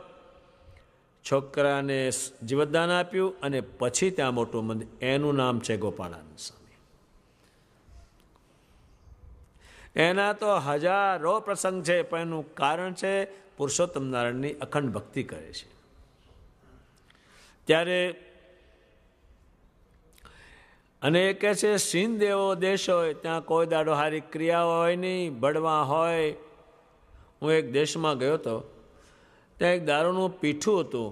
છોકરાને જીવતદાન આપ્યું, અને પછી ત્યાં મોટું મંદિર, એનું નામ છે ગોપાળાનંદ સ્વામી. એના તો હજારો પ્રસંગ છે, પણ એનું કારણ છે પુરુષોત્તમ નારાયણની અખંડ ભક્તિ કરે છે. ત્યારે અને એ કહે છે સિંધ એવો દેશ હોય, ત્યાં કોઈ દાડો હારી ક્રિયાઓ હોય નહીં, બળવા હોય. હું એક દેશમાં ગયો હતો, ત્યાં એક દારૂનું પીઠું હતું.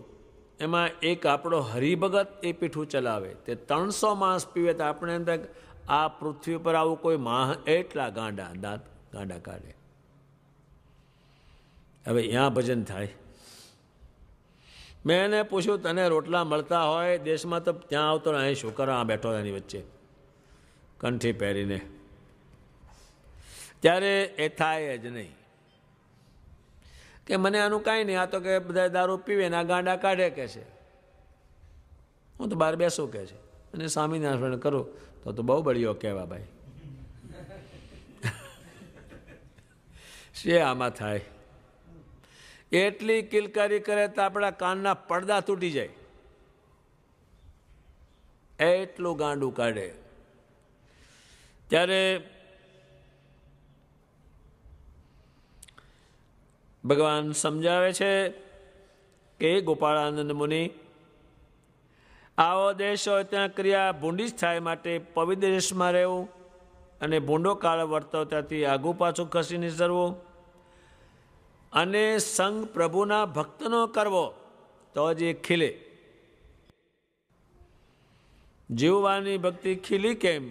એમાં એક આપણો હરિભગત એ પીઠું ચલાવે. તે 300 માણસ પીવે. તો આપણે એમ થાય આ પૃથ્વી પર આવું કોઈ એટલા ગાંડા કાઢે. હવે ત્યાં ભજન થાય. મેં એને પૂછ્યું, તને રોટલા મળતા હોય દેશમાં તો ત્યાં આવતો ને, અહીં શું કરવા બેઠો એની વચ્ચે કંઠી પહેરીને? ત્યારે એ થાય જ નહીં કે મને આનું કાંઈ નહીં, આ તો કે બધા દારૂ પીવે ને આ ગાંડા કાઢે કે છે, હું તો બહાર બેસું કે છે, અને સ્વામિનારાયણ કરું તો બહુ બળીઓ કહેવા ભાઈ. શું આમાં થાય? એટલી કિલકારી કરે તો આપણા કાનના પડદા તૂટી જાય, એટલું ગાંડું કાઢે. ત્યારે ભગવાન સમજાવે છે કે ગોપાળાનંદ મુનિ, આવો દેશ હોય ત્યાં ક્રિયા ભૂંડી જ થાય, માટે પવિત્ર દેશમાં રહેવું. અને ભૂંડો કાળ વર્તવતાથી આગુ પાછું ખસી નિસરવું, અને સંગ પ્રભુના ભક્તનો કરવો તો જ એ ખીલે. જીવવાની ભક્તિ ખીલી કેમ?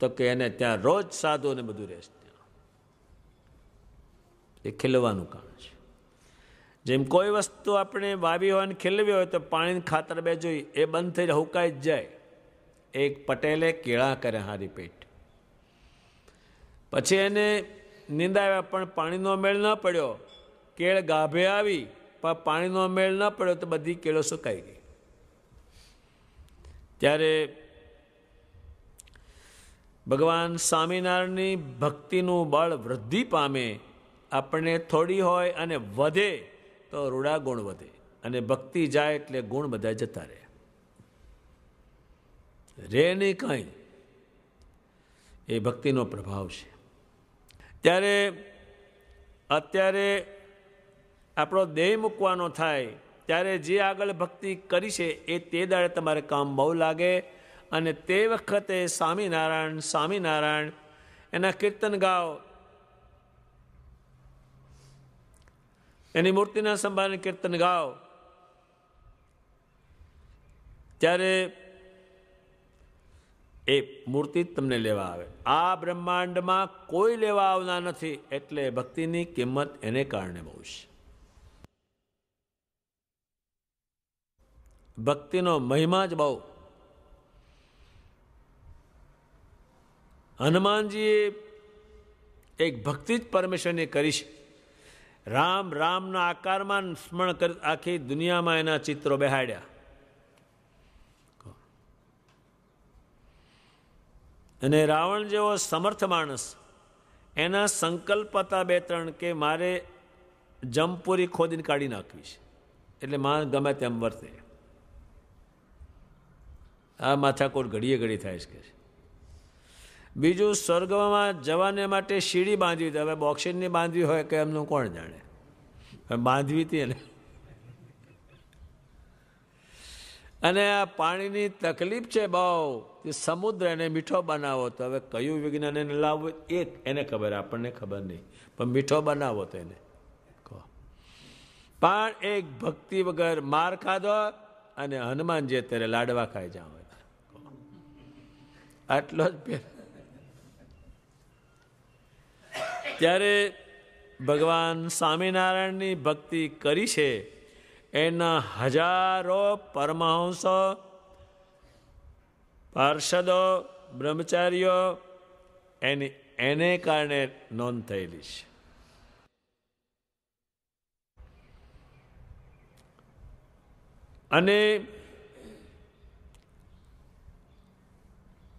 તો કે એને ત્યાં રોજ સાધુ ને બધું રહેશે, એ ખીલવાનું કામ છે. જેમ કોઈ વસ્તુ આપણે વાવી હોય અને ખીલવી હોય તો પાણીની ખાતર બે જોઈએ, એ બંધ થઈ હુકાઈ જ જાય. એક પટેલે કેળા કરે હારી પેટ, પછી એને નિંદાવ્યા પણ પાણીનો મેળ ન પડ્યો, કેળ ગાભે આવી પણ પાણીનો મેળ ન પડ્યો તો બધી કેળો સુકાઈ ગઈ. ત્યારે ભગવાન સ્વામિનારાયણની ભક્તિનું બળ વૃદ્ધિ પામે. આપણને થોડી હોય અને વધે તો રૂડા ગુણ વધે, અને ભક્તિ જાય એટલે ગુણ બધા જતા રહે, રે નહીં કંઈ. એ ભક્તિનો પ્રભાવ છે. ત્યારે અત્યારે આપણો દેહ મૂકવાનો થાય ત્યારે જે આગળ ભક્તિ કરી છે એ તે દાડે તમારે કામ બહુ લાગે, અને તે વખતે સ્વામિનારાયણ સ્વામિનારાયણ એના કીર્તન ગાઓ, એની મૂર્તિના સંભાળને કીર્તન ગાઓ, ત્યારે એ મૂર્તિ તમને લેવા આવે. આ બ્રહ્માંડમાં કોઈ લેવા આવનાર નથી, એટલે ભક્તિની કિંમત એને કારણે બહુ છે. ભક્તિનો મહિમા જ બહુ. હનુમાનજીએ એક ભક્તિ જ પરમેશ્વરની કરી છે. રામ રામના આકારમાં સ્મરણ કરી આખી દુનિયામાં એના ચિત્રો બેહાડ્યા. અને રાવણ જેવો સમર્થ માણસ, એના સંકલ્પ હતા બે ત્રણ કે મારે જમપુરી ખોદીને કાઢી નાખવી છે, એટલે માણસ ગમે તેમ વર્તે. આ માથાકોટ ઘડીએ ઘડી થાય છે. બીજું, સ્વર્ગમાં જવાને માટે સીડી બાંધવી હતી, હવે બોક્સિંગની બાંધવી હોય કે એમનું કોણ જાણે, બાંધવી હતી એને. અને આ પાણીની તકલીફ છે બહુ, સમુદ્ર એને મીઠો બનાવો તો હવે કયું વિજ્ઞાન એને લાવવું એ એને ખબર, આપણને ખબર નહીં, પણ મીઠો બનાવો તો એને કહો. પણ એક ભક્તિ વગર માર ખાધો, અને હનુમાનજી અત્યારે લાડવા ખાઈ જાઓ, આટલો જ ફેર. ત્યારે ભગવાન સ્વામિનારાયણની ભક્તિ કરી છે એના હજારો પરમહંસો, પાર્ષદો, બ્રહ્મચારીઓ એને કારણે નોંધ થયેલી છે. અને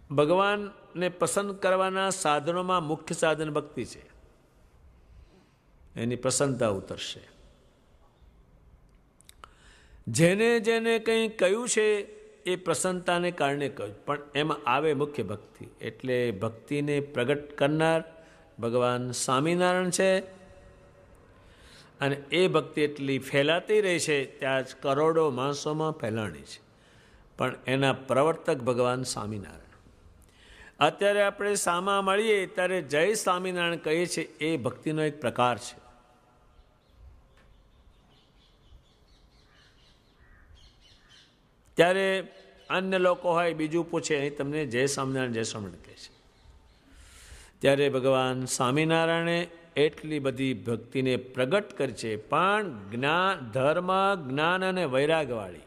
ભગવાનને પસંદ કરવાના સાધનોમાં મુખ્ય સાધન ભક્તિ છે. એની પ્રસન્નતા ઉતરશે. જેને જેને કંઈ કહ્યું છે એ પ્રસન્નતાને કારણે કહ્યું, પણ એમાં આવે મુખ્ય ભક્તિ. એટલે ભક્તિને પ્રગટ કરનાર ભગવાન સ્વામિનારાયણ છે. અને એ ભક્તિ એટલી ફેલાતી રહી છે, ત્યાં જ કરોડો માણસોમાં ફેલાણી છે, પણ એના પ્રવર્તક ભગવાન સ્વામિનારાયણ. અત્યારે આપણે સામા મળીએ ત્યારે જય સ્વામિનારાયણ કહીએ છીએ, એ ભક્તિનો એક પ્રકાર છે. ત્યારે અન્ય લોકો હોય બીજું પૂછે, અહીં તમને જય સ્વામિનારાયણ જય સ્વામિનારાયણ કહે છે. ત્યારે ભગવાન સ્વામિનારાયણે એટલી બધી ભક્તિને પ્રગટ કરી છે, પણ જ્ઞાન, ધર્મ, જ્ઞાન અને વૈરાગવાળી.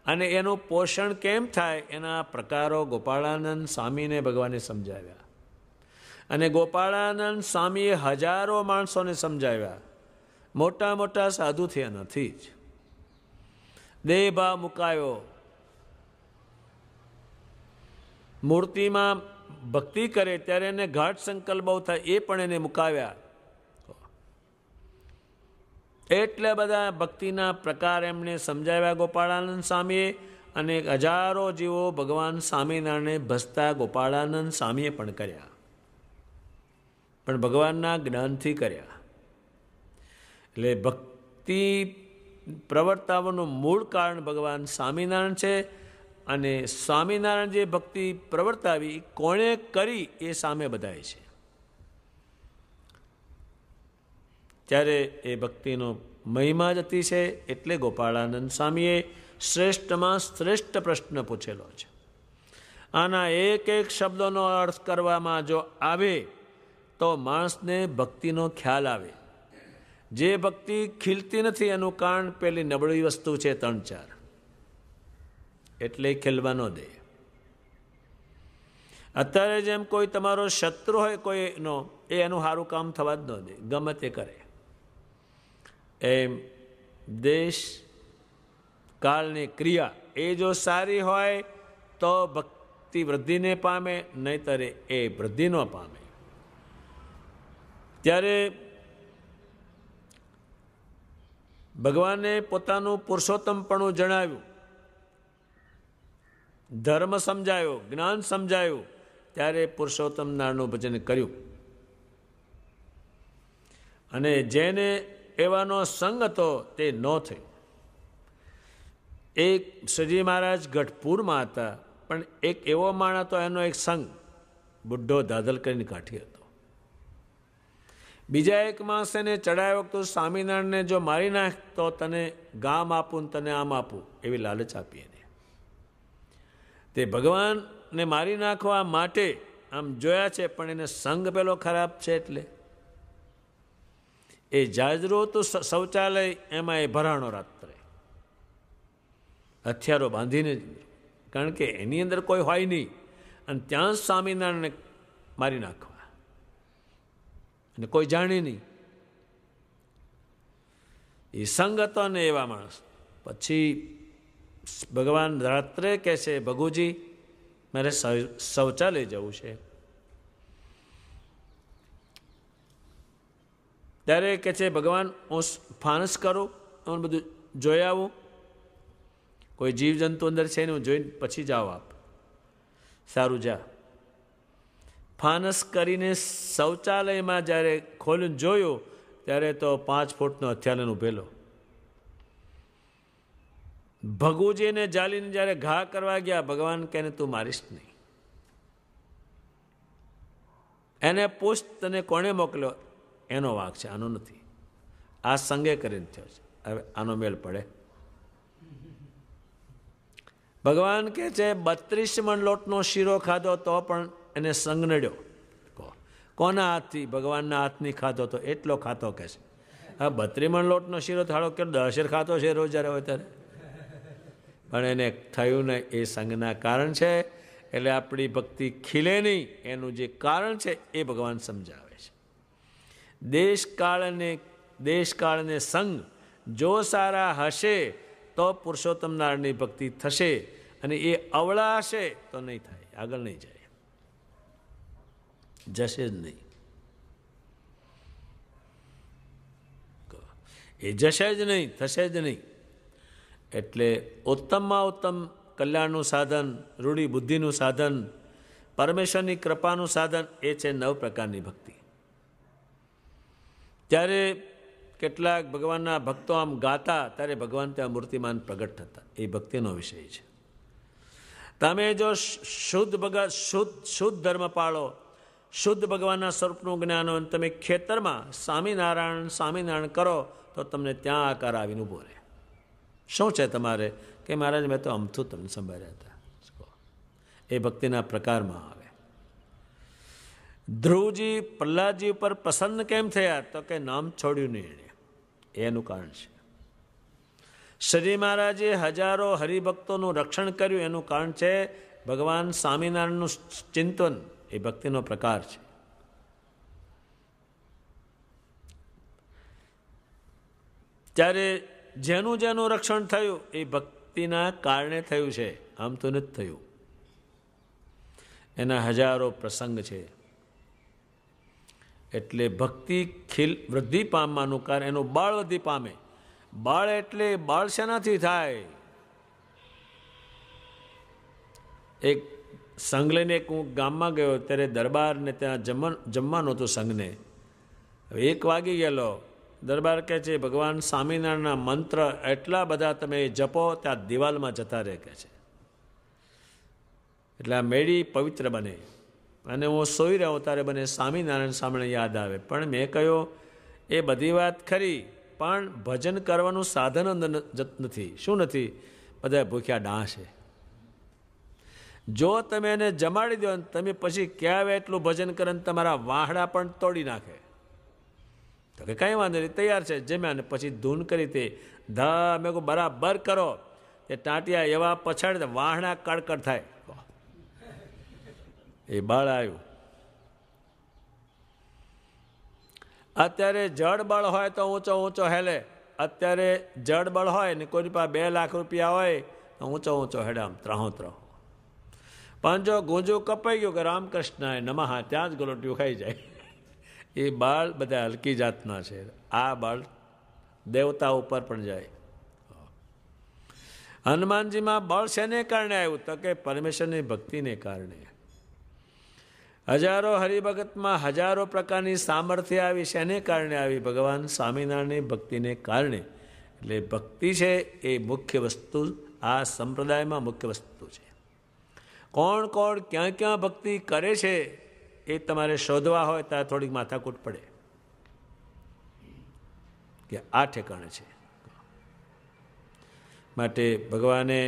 અને એનું પોષણ કેમ થાય એના પ્રકારો ગોપાળાનંદ સ્વામીને ભગવાને સમજાવ્યા. અને ગોપાળાનંદ સ્વામીએ હજારો માણસોને સમજાવ્યા. મોટા મોટા સાધુ થયા નથી જ. દેહભાવ મુકાયો, મૂર્તિમાં ભક્તિ કરે ત્યારે એને ઘાટ સંકલ્પ બહુ થાય, એ પણ એને મુકાવ્યા. એટલા બધા ભક્તિના પ્રકાર એમણે સમજાવ્યા ગોપાળાનંદ સ્વામીએ. અને હજારો જીવો ભગવાન સ્વામિનારાયણને ભજતા ગોપાળાનંદ સ્વામીએ પણ કર્યા, પણ ભગવાનના જ્ઞાનથી કર્યા. એટલે ભક્તિ પ્રવર્તાવાનું મૂળ કારણ ભગવાન સ્વામિનારાયણ છે. અને સ્વામિનારાયણ જે ભક્તિ પ્રવર્તાવી કોણે કરી એ સામે બધાય છે. ત્યારે એ ભક્તિનો મહિમા જ અતિ છે. એટલે ગોપાળાનંદ સ્વામીએ શ્રેષ્ઠમાં શ્રેષ્ઠ પ્રશ્ન પૂછેલો છે. આના એક એક શબ્દોનો અર્થ કરવામાં જો આવે તો માણસને ભક્તિનો ખ્યાલ આવે. જે ભક્તિ ખીલતી નથી એનું કારણ પેલી નબળી વસ્તુ છે 3-4, એટલે ખીલવાનો દે. અત્યારે જેમ કોઈ તમારો શત્રુ હોય કોઈનો, એ એનું સારું કામ થવા જ ન દે, ગમે તે કરે. એમ દેશ કાળની ક્રિયા એ જો સારી હોય તો ભક્તિ વૃદ્ધિને પામે, નહીતર એ વૃદ્ધિ ન પામે. ત્યારે ભગવાને પોતાનું પુરુષોત્તમપણું જણાવ્યું, ધર્મ સમજાયો, જ્ઞાન સમજાયું, ત્યારે પુરુષોત્તમ નારાયણનું ભજન કર્યું. અને જેને એવાનો સંગ હતો તે ન થયો. એક શ્રીજી મહારાજ ગઢપુરમાં હતા, પણ એક એવો માણસ હતો, એનો એક સંગ બુઢો દાદલ કરીને કાઠી હતો. બીજા એક માણસ એને ચડાવ્યો તો સ્વામિનારાયણને જો મારી નાખ તો તને ગામ આપું, તને આમ આપું, એવી લાલચ આપી એને. તે ભગવાનને મારી નાખવા માટે આમ જોયા છે, પણ એને સંગ પેલો ખરાબ છે. એટલે એ જાજરો તો શૌચાલય, એમાં એ ભરાણો રાત્રે હથિયારો બાંધીને, કારણ કે એની અંદર કોઈ હોય નહીં, અને ત્યાં સ્વામિનારાયણને મારી નાખવા, અને કોઈ જાણે નહીં. એ સંગ હતો ને એવા માણસ. પછી ભગવાન રાત્રે કહે છે, ભગુજી મારે શૌચાલય જવું છે. ત્યારે કહે છે, ભગવાન હું ફાનસ કરું, હું બધું જોઈ આવું, કોઈ જીવજંતુ અંદર છે ને હું જોઈને પછી જાઓ આપ. સારું જા. ફાનસ કરીને શૌચાલયમાં જ્યારે ખોલીને જોયું ત્યારે તો 5 ફૂટનો હથિયાર ઉભેલો. ભગુજીને જાલીને જ્યારે ઘા કરવા ગયા, ભગવાન કહે તું મારીશ નહીં. એને પૂછ તને કોણે મોકલ્યો, એનો વાંક છે, આનો નથી. આ સંગે કરીને થયો છે, હવે આનો મેળ પડે. ભગવાન કહે છે 32 મણ લોટનો શીરો ખાધો તો પણ એને સંગ નડ્યો. કોના હાથથી? ભગવાનના હાથની ખાધો તો એટલો ખાતો કહે છે. હા, 32 મણ લોટનો શીરો થાળો કે 10 ખાતો છે રોજ જ્યારે હોય ત્યારે, પણ એને થયું ને એ સંગના કારણ છે. એટલે આપણી ભક્તિ ખીલે નહીં, એનું જે કારણ છે એ ભગવાન સમજાવે છે. દેશકાળને સંગ જો સારા હશે તો પુરુષોત્તમ નારાયણની ભક્તિ થશે, અને એ અવળા હશે તો નહીં થાય, આગળ નહીં જાય, જશે જ નહીં. એ જશે જ નહીં, થશે જ નહીં. એટલે ઉત્તમમાં ઉત્તમ કલ્યાણનું સાધન, રૂઢિ બુદ્ધિનું સાધન, પરમેશ્વરની કૃપાનું સાધન એ છે 9 પ્રકારની ભક્તિ. ત્યારે કેટલાક ભગવાનના ભક્તો આમ ગાતા ત્યારે ભગવાન ત્યાં મૂર્તિમાન પ્રગટ થતા. એ ભક્તિનો વિષય છે. તમે જો શુદ્ધ ધર્મ પાળો, શુદ્ધ ભગવાનના સ્વરૂપનું જ્ઞાન હોય, તમે ખેતરમાં સ્વામિનારાયણ કરો તો તમને ત્યાં આકાર આવીને ઊભો રહે. શું છે તમારે? કે મહારાજ મેં તો અમથું તમને સંભાળ્યા હતા. એ ભક્તિના પ્રકારમાં આવે. ધ્રુવજી પ્રહલાદજી ઉપર પ્રસન્ન કેમ થયા? તો કે નામ છોડ્યું નહીં એણે, એનું કારણ છે. શ્રી મહારાજે હજારો હરિભક્તોનું રક્ષણ કર્યું, એનું કારણ છે ભગવાન સ્વામિનારાયણનું ચિંતન. એ ભક્તિનો પ્રકાર છે. ત્યારે જેનું રક્ષણ થયું એ ભક્તિના કારણે થયું છે, આમ તો નથી થયું. એના હજારો પ્રસંગ છે. એટલે ભક્તિ વૃદ્ધિ પામવાનું કારણ એનું બાળ વૃદ્ધિ પામે. બાળ એટલે બાળ શેનાથી થાય? એક સંઘ લઈને હું ગામમાં ગયો ત્યારે દરબારને ત્યાં જમવાનું હતું સંઘને. એક વાગી ગયેલો. દરબાર કહે છે ભગવાન સ્વામિનારાયણના મંત્ર એટલા બધા તમે જપો ત્યાં દિવાલમાં જતા રહે કહે છે. એટલે આ મેળી પવિત્ર બને. અને હું સોઈ રહ્યો ત્યારે મને સ્વામિનારાયણ સામે યાદ આવે. પણ મેં કહ્યું એ બધી વાત ખરી, પણ ભજન કરવાનું સાધન નથી. શું નથી? બધા ભૂખ્યા ડાં છે. જો તમે એને જમાડી દો ને તમે પછી ક્યાં એટલું ભજન કરે ને તમારા વાહડા પણ તોડી નાખે. તો કે કંઈ વાંધો નહીં, તૈયાર છે. જમ્યા ને પછી ધૂન કરી તે મેં કહું બરાબર કરો. એ ટાંટિયા એવા પછાડે વાહણા કડકડ થાય. એ બળ આવ્યું. અત્યારે જળ બળ હોય તો ઊંચો ઊંચો હેલે. અત્યારે જળ બળ હોય ને કોઈ પાસે 2 લાખ રૂપિયા હોય તો ઊંચો ઊંચો હેડે આમ ત્રાહો. પણ જો ગુંજું કપાઈ ગયું કે રામકૃષ્ણ નમઃ, ત્યાં જ ગલોટિયું ખાઈ જાય. એ બળ બધા હલકી જાતના છે. આ બળ દેવતા ઉપર પણ જાય. હનુમાનજીમાં બળ શેને કારણે આવ્યું? તો કે પરમેશ્વરની ભક્તિને કારણે. હજારો હરિભગતમાં હજારો પ્રકારની સામર્થ્ય આવી. શેને કારણે આવી? ભગવાન સ્વામિનારાયણની ભક્તિને કારણે. એટલે ભક્તિ છે એ મુખ્ય વસ્તુ, આ સંપ્રદાયમાં મુખ્ય વસ્તુ છે. કોણ કોણ ક્યાં ક્યાં ભક્તિ કરે છે એ તમારે શોધવા હોય ત્યારે થોડીક માથાકૂટ પડે કે આ ઠેકાણે છે. માટે ભગવાને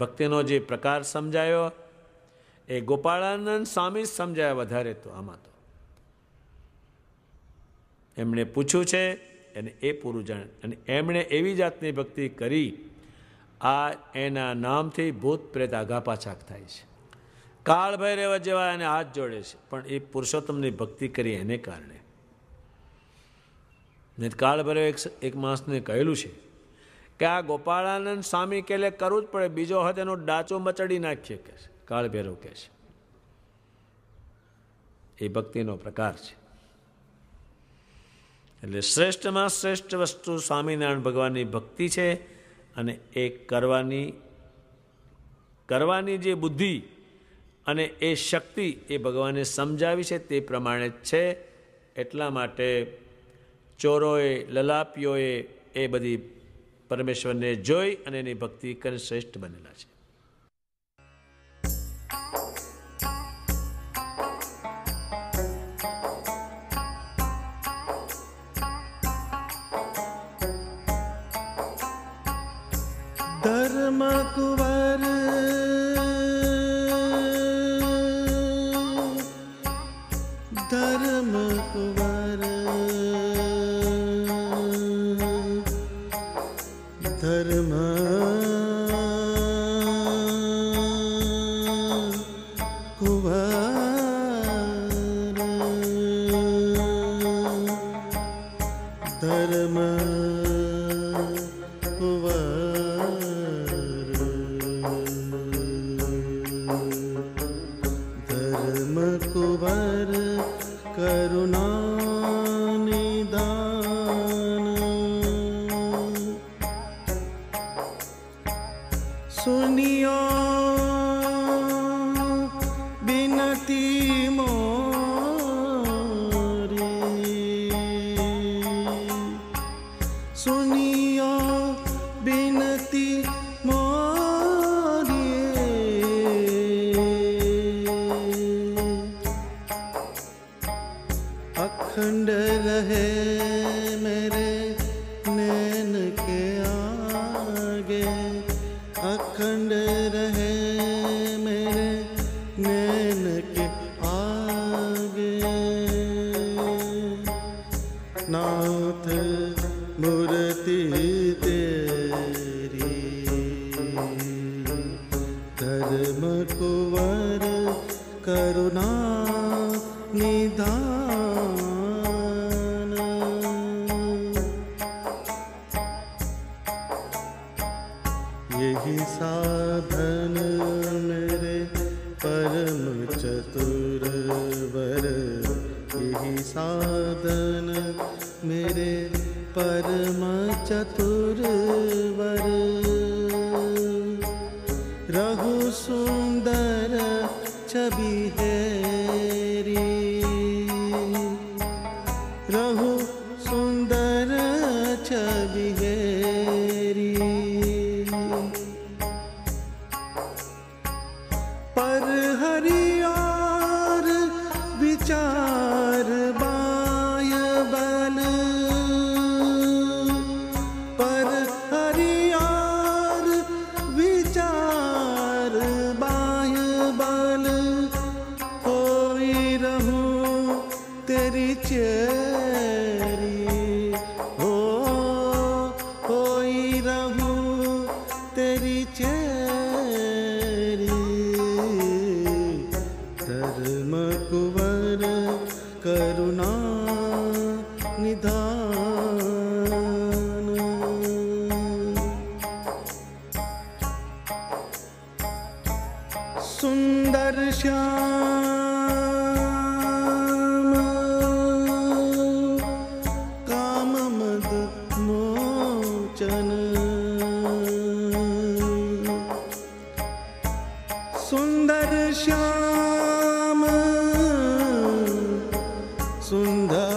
ભક્તિનો જે પ્રકાર સમજાયો એ ગોપાળાનંદ સ્વામી સમજાયા વધારે. તો આમાં તો એમણે પૂછ્યું છે અને એ પૂરું જાણે. અને એમણે એવી જાતની ભક્તિ કરી, આ એના નામથી ભૂત પ્રેત આઘા પાછા થાય છે. કાળ ભૈરવ જેવા એને હાથ જોડે છે, પણ એ પુરુષોત્તમની ભક્તિ કરી એને કારણે. નહીં કાળ ભૈરવ એક માણસને કહેલું છે કે આ ગોપાળાનંદ સ્વામી કે કરવું જ પડે, બીજો હાથ એનો ડાચો મચડી નાખીએ કે છે. કાળ ભૈરવ કહે છે એ ભક્તિનો પ્રકાર છે. એટલે શ્રેષ્ઠમાં શ્રેષ્ઠ વસ્તુ સ્વામિનારાયણ ભગવાનની ભક્તિ છે. અને એ કરવાની જે બુદ્ધિ અને એ શક્તિ એ ભગવાને સમજાવી છે તે પ્રમાણે જ છે. એટલા માટે ચોરોએ લલાપીઓએ એ બધી પરમેશ્વરને જોઈ અને એની ભક્તિ કરીને શ્રેષ્ઠ બનેલા છે. धर्म कुंवर धर्म कुंवर धर्म कुंवर धर्म अखंड रहे मेरे नैन के आगे, अखंड रहे मेरे नैन के आगे। नाथ मूर्ति तेरी धर्म कुंवर करुणा निधान। यही साधन मेरे परम चतुर वर, यही साधन मेरे परम चतुर वर। रहु सुंदर छवि हेरी, रहु सुंदर छवि हेरी। पर हरि और विचार बाह्य बल, पर हरि और विचार बाह्य बल, होई रहूं तेरी चेरी, होई रहूं तेरी चेरी। धर्म कुंवर करुणा निधान, सुंदर श्याम काम मद मोचन, सुंदर श्याम सुंदर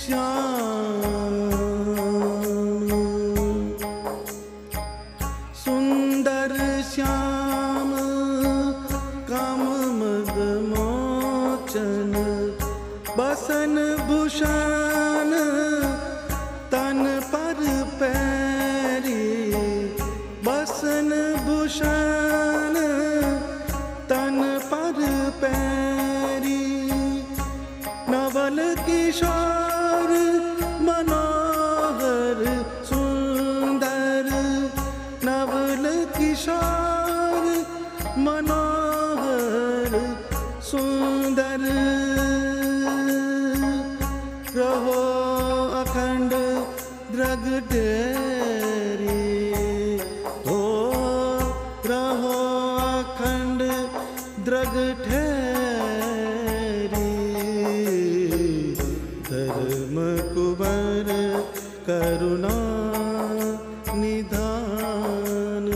श्याम, सुंदर श्याम काम मद मोचन, बसन भूषण तन पर पैरी, बसन भूषण तन पर पैरी, नवल किशोर मनोहर सुंदर, नवल किशोर मनोहर सुंदर, रहो अखंड द्रग ढेरी, हो रहो अखंड द्रग ठेरी। धर्म कुंवर करुणा निधान,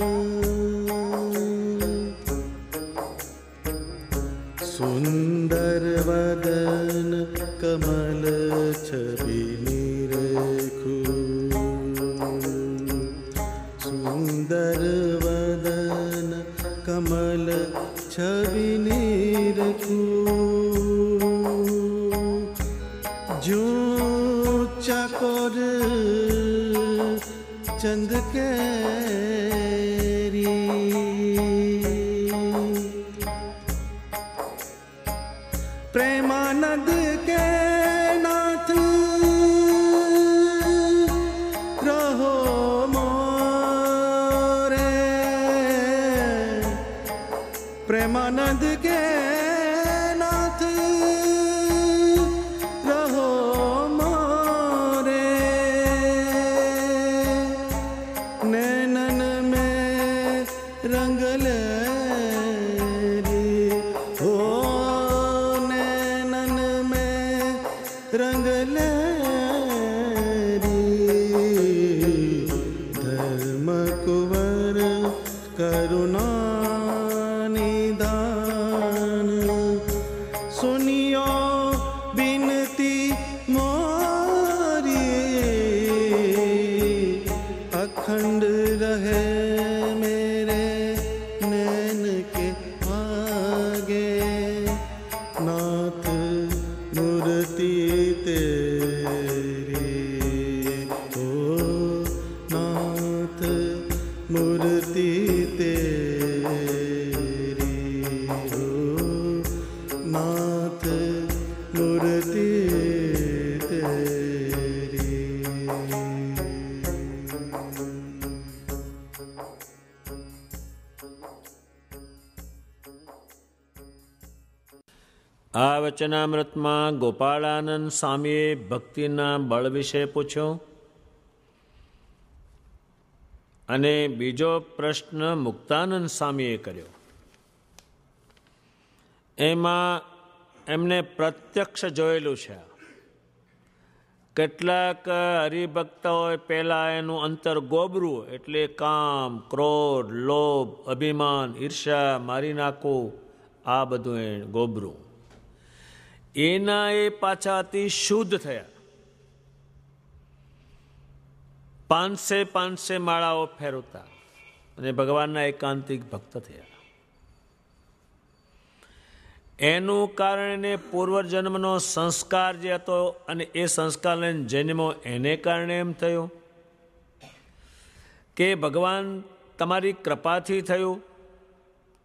सुंदर वदन कमल छवि निरखू, सुंदर वदन कमल छवि निरखू, जो चकोर चंद केरी, प्रेमानंद के नाथ रहो मोरे, प्रेमानंद के नाथ रहो मोरे, नैनन में रंग लेरी, हो नैनन में रंग लेरी। धर्म कुंवर करुणा निधान, सुनियो बिनती मोरी, अखंड रहे मेरे नैन के आगे, नाथ मूर्ति तेरी, ओ नाथ मूर्ति तेरी, ओ नाथ मूर्ति तेरी। આ વચનામૃતમાં ગોપાળાનંદ સ્વામીએ ભક્તિના બળ વિશે પૂછ્યું અને બીજો પ્રશ્ન મુક્તાનંદ સ્વામીએ કર્યો. એમાં એમને પ્રત્યક્ષ જોયેલું છે. કેટલાક હરિભક્તોએ પહેલાં એનું અંતર ગોબરું, એટલે કામ, ક્રોધ, લોભ, અભિમાન, ઈર્ષા, મારી નાખવું, આ બધું એ ગોબરું. એના એ પાછા અતિ શુદ્ધ થયા પાંચસે માળાઓ ફેરવતા અને ભગવાનના એકાંતિક ભક્ત થયા. એનું કારણે પૂર્વજન્મનો સંસ્કાર જે હતો અને એ સંસ્કાર લઈને જન્મો, એને કારણે એમ થયું કે ભગવાન તમારી કૃપાથી થયું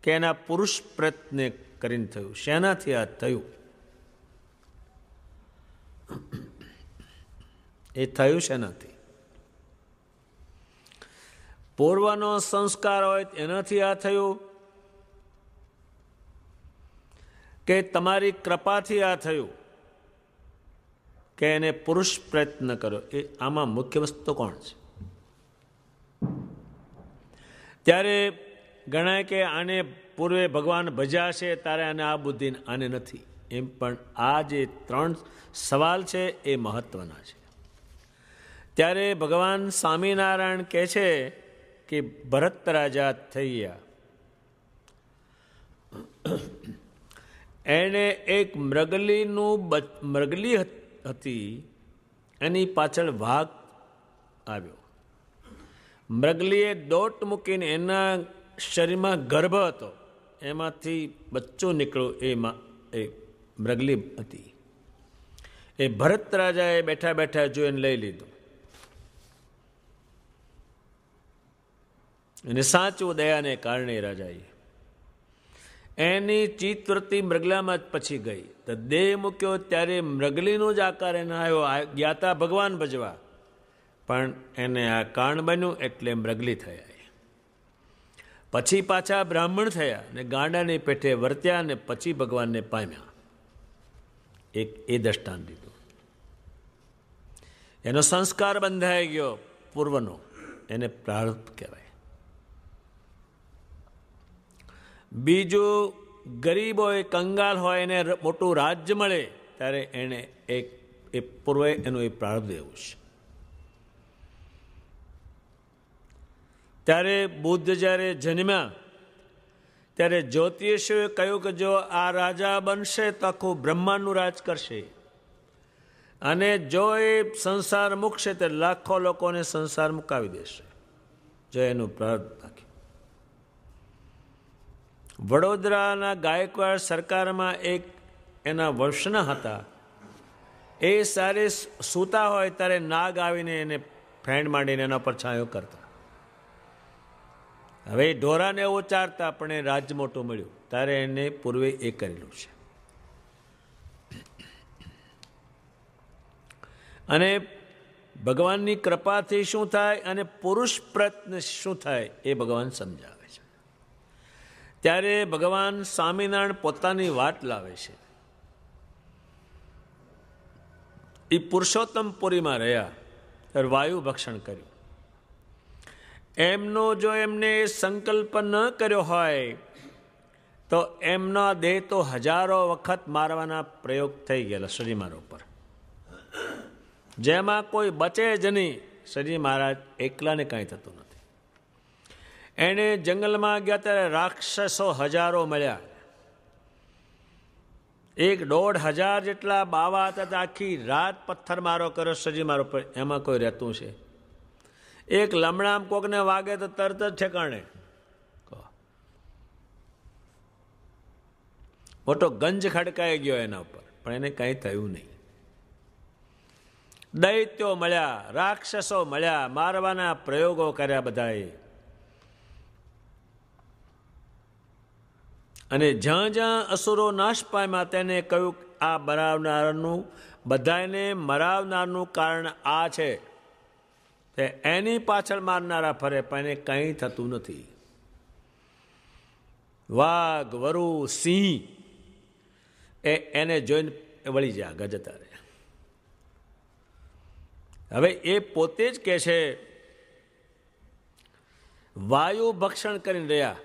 કે એના પુરુષ પ્રયત્ન કરીને થયું? શેનાથી આ થયું? એ થયું શેનાથી? પૂર્વનો સંસ્કાર હોય એનાથી આ થયું કે તમારી કૃપાથી આ થયું કે એને પુરુષ પ્રયત્ન કર્યો? એ આમાં મુખ્ય વસ્તુ કોણ છે? ત્યારે ગણાય કે આને પૂર્વે ભગવાન ભજ્યા છે ત્યારે આને આ બુદ્ધિ, આને નથી. એમ પણ આ જે 3 સવાલ છે એ મહત્વના છે. ત્યારે ભગવાન સ્વામિનારાયણ કહે છે કે ભરત રાજા થઈ ગયા. એને એક મૃગલી હતી, એની પાછળ વાઘ આવ્યો. મૃગલીએ દોટ મૂકીને એના શરીરમાં ગર્ભ હતો, એમાંથી બચ્ચું નીકળ્યું. એમાં એ મૃગલી હતી. એ ભરત રાજાએ બેઠા બેઠા જોઈને લઈ લીધું. અને સાચું દયાને કારણે રાજાએ એની ચિત્તવૃત્તિ મૃગલામાં જ પછી ગઈ. તો દેહ મૂક્યો ત્યારે મૃગલીનો જ આકાર એને આવ્યો. ગયા હતા ભગવાન ભજવા, પણ એને આ કારણ બન્યું એટલે મૃગલી થયા. પછી પાછા બ્રાહ્મણ થયા ને ગાંડાની પેઠે વર્ત્યા ને પછી ભગવાનને પામ્યા. એક એ દ્રષ્ટાંત દીધું. એનો સંસ્કાર બંધાઈ ગયો પૂર્વનો, એને પ્રારબ્ધ કહેવાય. બીજું, ગરીબ હોય, કંગાલ હોય, એને મોટું રાજ્ય મળે ત્યારે એને એ પૂર્વે એનું એ પ્રારબ્ધ એવું છે. ત્યારે બુદ્ધ જ્યારે જન્મ્યા ત્યારે જ્યોતિષીઓએ કહ્યું કે જો આ રાજા બનશે તો આખું બ્રહ્માંડનું રાજ કરશે, અને જો એ સંસાર મૂકશે તો લાખો લોકોને સંસાર મુકાવી દેશે. જો એનું પ્રારબ્ધ નાખ્યું. વડોદરાના ગાયકવાડ સરકારમાં એક એના વંશના હતા. એ સારે સૂતા હોય ત્યારે નાગ આવીને એને ફેણ માંડીને એના પર છાંયો કરતા. હવે ઢોરાને એવો ચારતા, પણ એ રાજ્ય મોટું મળ્યું ત્યારે એને પૂર્વે એ કરેલું છે. અને ભગવાનની કૃપાથી શું થાય અને પુરુષ પ્રયત્ન શું થાય એ ભગવાન સમજાવે છે. ત્યારે ભગવાન સ્વામિનારાયણ પોતાની વાત લાવે છે. એ પુરુષોત્તમપુરીમાં રહ્યા ત્યારે વાયુ ભક્ષણ કર્યું. એમનો જો એમને સંકલ્પ ન કર્યો હોય તો એમનો દેહ તો હજારો વખત મારવાના પ્રયોગ થઈ ગયેલા શ્રીજી મહારાજ ઉપર, જેમાં કોઈ બચે જ નહીં. શ્રીજી મહારાજ એકલાને કાંઈ થતું નથી. એને જંગલમાં ગયા ત્યારે રાક્ષસો હજારો મળ્યા. 1,500 જેટલા બાવા હતા. આખી રાત પથ્થર મારો કર્યો શ્રીજી મહારાજ પર. એમાં કોઈ રહેતું છે? એક લમણામ કોકને વાગે તો તરત જ ઠેકાણે. મોટો ગંજ ખડકાઈ ગયો એના ઉપર, પણ એને કંઈ થયું નહીં. દૈત્યો મળ્યા, રાક્ષસો મળ્યા, મારવાના પ્રયોગો કર્યા બધાએ. અને જ્યાં જ્યાં અસુરો નાશ પામ્યા તેને કહ્યું આ મરાવનારનું, બધાને મરાવનારનું કારણ આ છે. એની પાછળ મારનારા ફરે, પણ એને કંઈ થતું નથી. વાઘ, વરુ, સિંહ એને જોઈને વળી જાય, ગજતા રહે. હવે એ પોતે જ કહે છે વાયુ ભક્ષણ કરીને રહ્યા.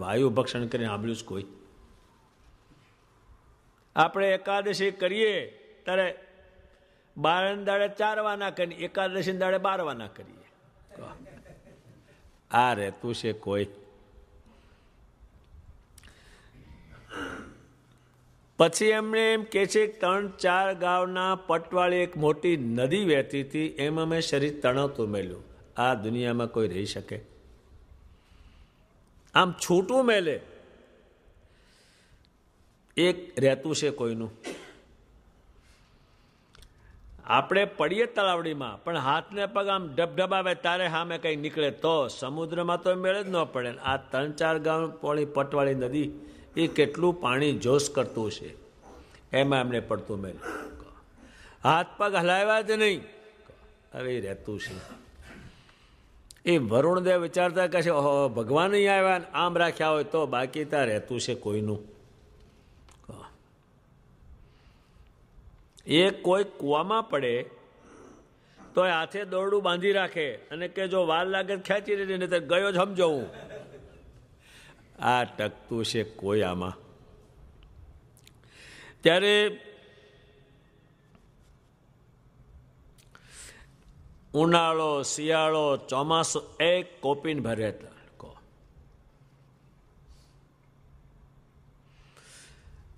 વાયુ ભક્ષણ કરીને સાંભળ્યું જ કોઈ? આપણે એકાદશી કરીએ ત્યારે 12 દાડે 4 વાના કરીએ, એકાદશી દાડે 12 વાના કરીએ. આ રહેતું છે કોઈ? પછી એમણે એમ કહે છે કે 3-4 ગામના પટવાળી એક મોટી નદી વહેતી હતી, એમાં મેં શરીર તણાવતું મેલ્યું. આ દુનિયામાં કોઈ રહી શકે? આમ છૂટું મેલે એક રહેતું છે કોઈનું. આપણે પડીએ તળાવડીમાં, પણ હાથને પગ આમ ઢબઢબાવે તારે સામે કંઈ નીકળે તો. સમુદ્રમાં તો મેળ જ ન પડે. આ 3-4 ગામ પટવાળી નદી એ કેટલું પાણી જોશ કરતું છે, એમાં એમને પડતું મેળ. હાથ પગ હલાવ્યા જ નહીં, હવે રહેતું છે. એ વરુણદેવ વિચારતા કહે છે, ઓહો, ભગવાન અહીં આવ્યા આમ રાખ્યા હોય તો, બાકી ત્યાં રહેતું છે કોઈનું. એ કોઈ કૂવામાં પડે તો હાથે દોરડું બાંધી રાખે અને કે જો વાર લાગે ખેંચી રહી ને તો ગયો જ સમજો હું. આ ટકતું છે કોઈ આમાં? ત્યારે ઉનાળો, શિયાળો, ચોમાસું એક કોપીને ભરે હતા.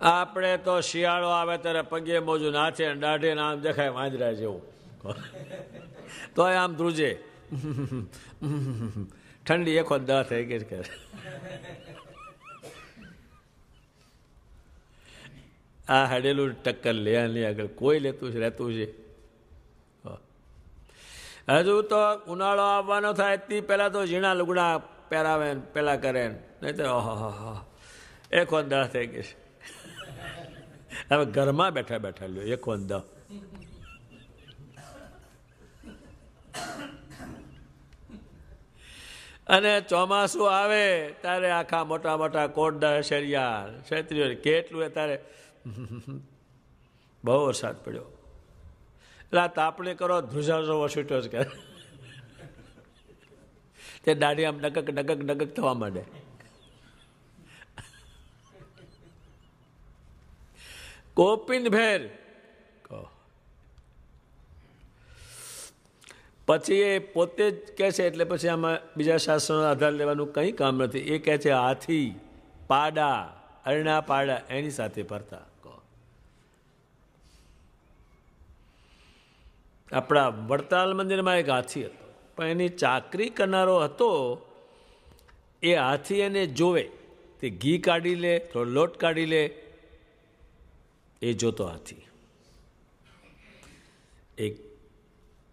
આપણે તો શિયાળો આવે ત્યારે પગે મોજું નાચે, દાઢે આમ દેખાય વાંદરા જેવું, તો આમ ધ્રુજે. ઠંડી એકો દા થઈ ગઈ કરે. આ હડેલું ટક્કર લે નહીં આગળ કોઈ લેતું છે, રહેતું છે. હજુ તો ઉનાળો આવવાનો થાય તે પહેલાં તો ઝીણા લુગડા પહેરાવે પેલા કરે, નહીં તો એકો દા થઈ ગઈ છે. હવે ઘરમાં બેઠા બેઠા લ્યો એક વંદા. અને ચોમાસું આવે ત્યારે આખા મોટા મોટા કોટડા શેરિયા ક્ષેત્રીઓ કેટલું તારે બહુ વરસાદ પડ્યો એટલે આ તાપણી કરો ધ્રુજાજો વસૂટ્યો જ કરે. તે દાઢી આમ ડગક ડગક ડગક થવા માંડે. કોપીન ભેર પછી એ પોતે જ કહે છે, એટલે પછી આમાં બીજા શાસ્ત્રોનો આધાર લેવાનું કંઈ કામ નથી. એ કહે છે હાથી, પાડા, અરણા પાડા એની સાથે ફરતા. આપણા વડતાલ મંદિરમાં એક હાથી હતો, પણ એની ચાકરી કરનારો હતો. એ હાથી એને જોવે, તે ઘી કાઢી લે, થોડો લોટ કાઢી લે, એ જોતો હાથી. એક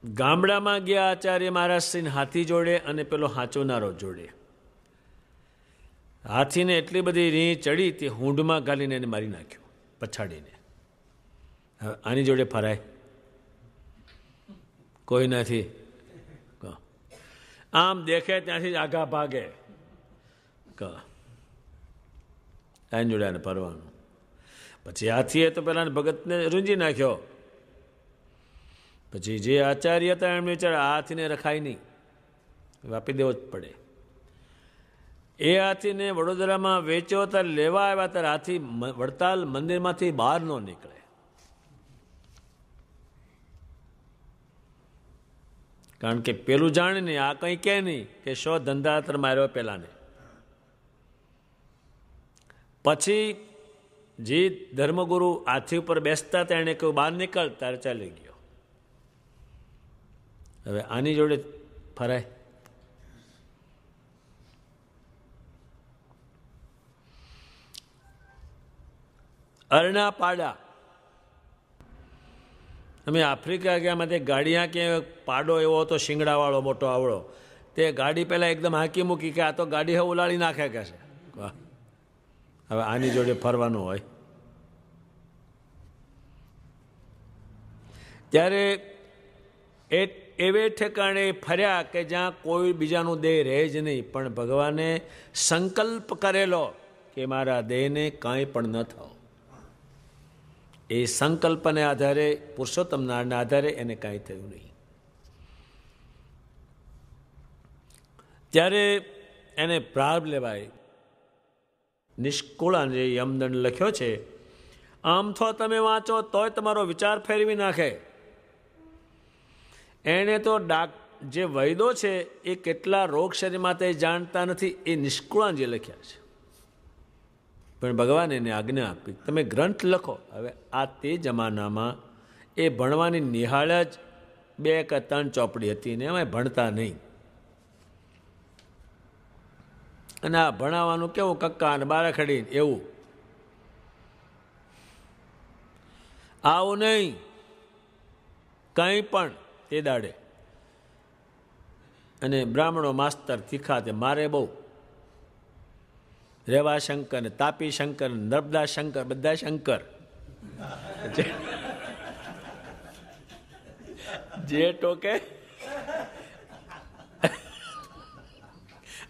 ગામડામાં ગયા આચાર્ય મહારાજશ્રી હાથી જોડે અને પેલો હાંચવનારો જોડે. હાથીને એટલી બધી રીહ ચડી તે હૂંઢમાં ગાલીને એને મારી નાખ્યો પછાડીને. હવે આની જોડે ફરાય કોઈ નથી. આમ દેખે ત્યાંથી જ આગા ભાગે. આની જોડે આને ફરવાનું. પછી હાથીએ તો પેલા ભગતને રૂંજી નાખ્યો. પછી જે આચાર્ય હતા એમને વિચાર હાથીને રખાય નહીં, વાપી દેવો જ પડે. એ હાથીને વડોદરામાં વેચ્યો ત્યારે લેવા આવ્યા ત્યારે હાથી વડતાલ મંદિરમાંથી બહાર ન નીકળે. કારણ કે પેલું જાણે નહીં, આ કંઈ કહે નહીં કે શો ધંધાતર માર્યો પેલાને. પછી જે ધર્મગુરુ હાથી ઉપર બેસતા હતા એને કહ્યું બહાર નીકળ, તારે ચાલી ગયો. હવે આની જોડે ફરાય? અરણા પાડા. અમે આફ્રિકા ગયા માં તે ગાડીયા કે પાડો એવો હતો શિંગડાવાળો મોટો આવડો, તે ગાડી પહેલાં એકદમ હાંકી મૂકી કે આ તો ગાડી હવે ઉલાળી નાખે કે છે. હવે આની જોડે ફરવાનું હોય ત્યારે એવે ઠેકાણે ફર્યા કે જ્યાં કોઈ બીજાનું દેહ રહે જ નહીં, પણ ભગવાને સંકલ્પ કરેલો કે મારા દેહને કાંઈ પણ ન થાવ. એ સંકલ્પને આધારે, પુરુષોત્તમ નારાયણના આધારે એને કાંઈ થયું નહીં. ત્યારે એને પ્રારબ્ધ લેવાય. નિષ્કુળાન જે યમદંડ લખ્યો છે, આમ તો તમે વાંચો તોય તમારો વિચાર ફેરવી નાખે. એણે તો જે વૈદો છે એ કેટલા રોગ શરીરમાં તે જાણતા નથી, એ નિષ્કુળાન જે લખ્યા છે. પણ ભગવાન એને આજ્ઞા આપી તમે ગ્રંથ લખો. હવે આ તે જમાનામાં એ ભણવાની નિહાળ જ 2 કે 3 ચોપડી હતી ને એમાં ભણતા નહીં. અને આ ભણાવવાનું કેવું કક્કા અને બારાખડી એવું, આવું નહીં કંઈ પણ તે દાડે. અને બ્રાહ્મણો માસ્તર તીખા તે મારે બહુ. રેવા શંકર ને તાપી શંકર નર્મદા શંકર બધા શંકર, જે ટોકે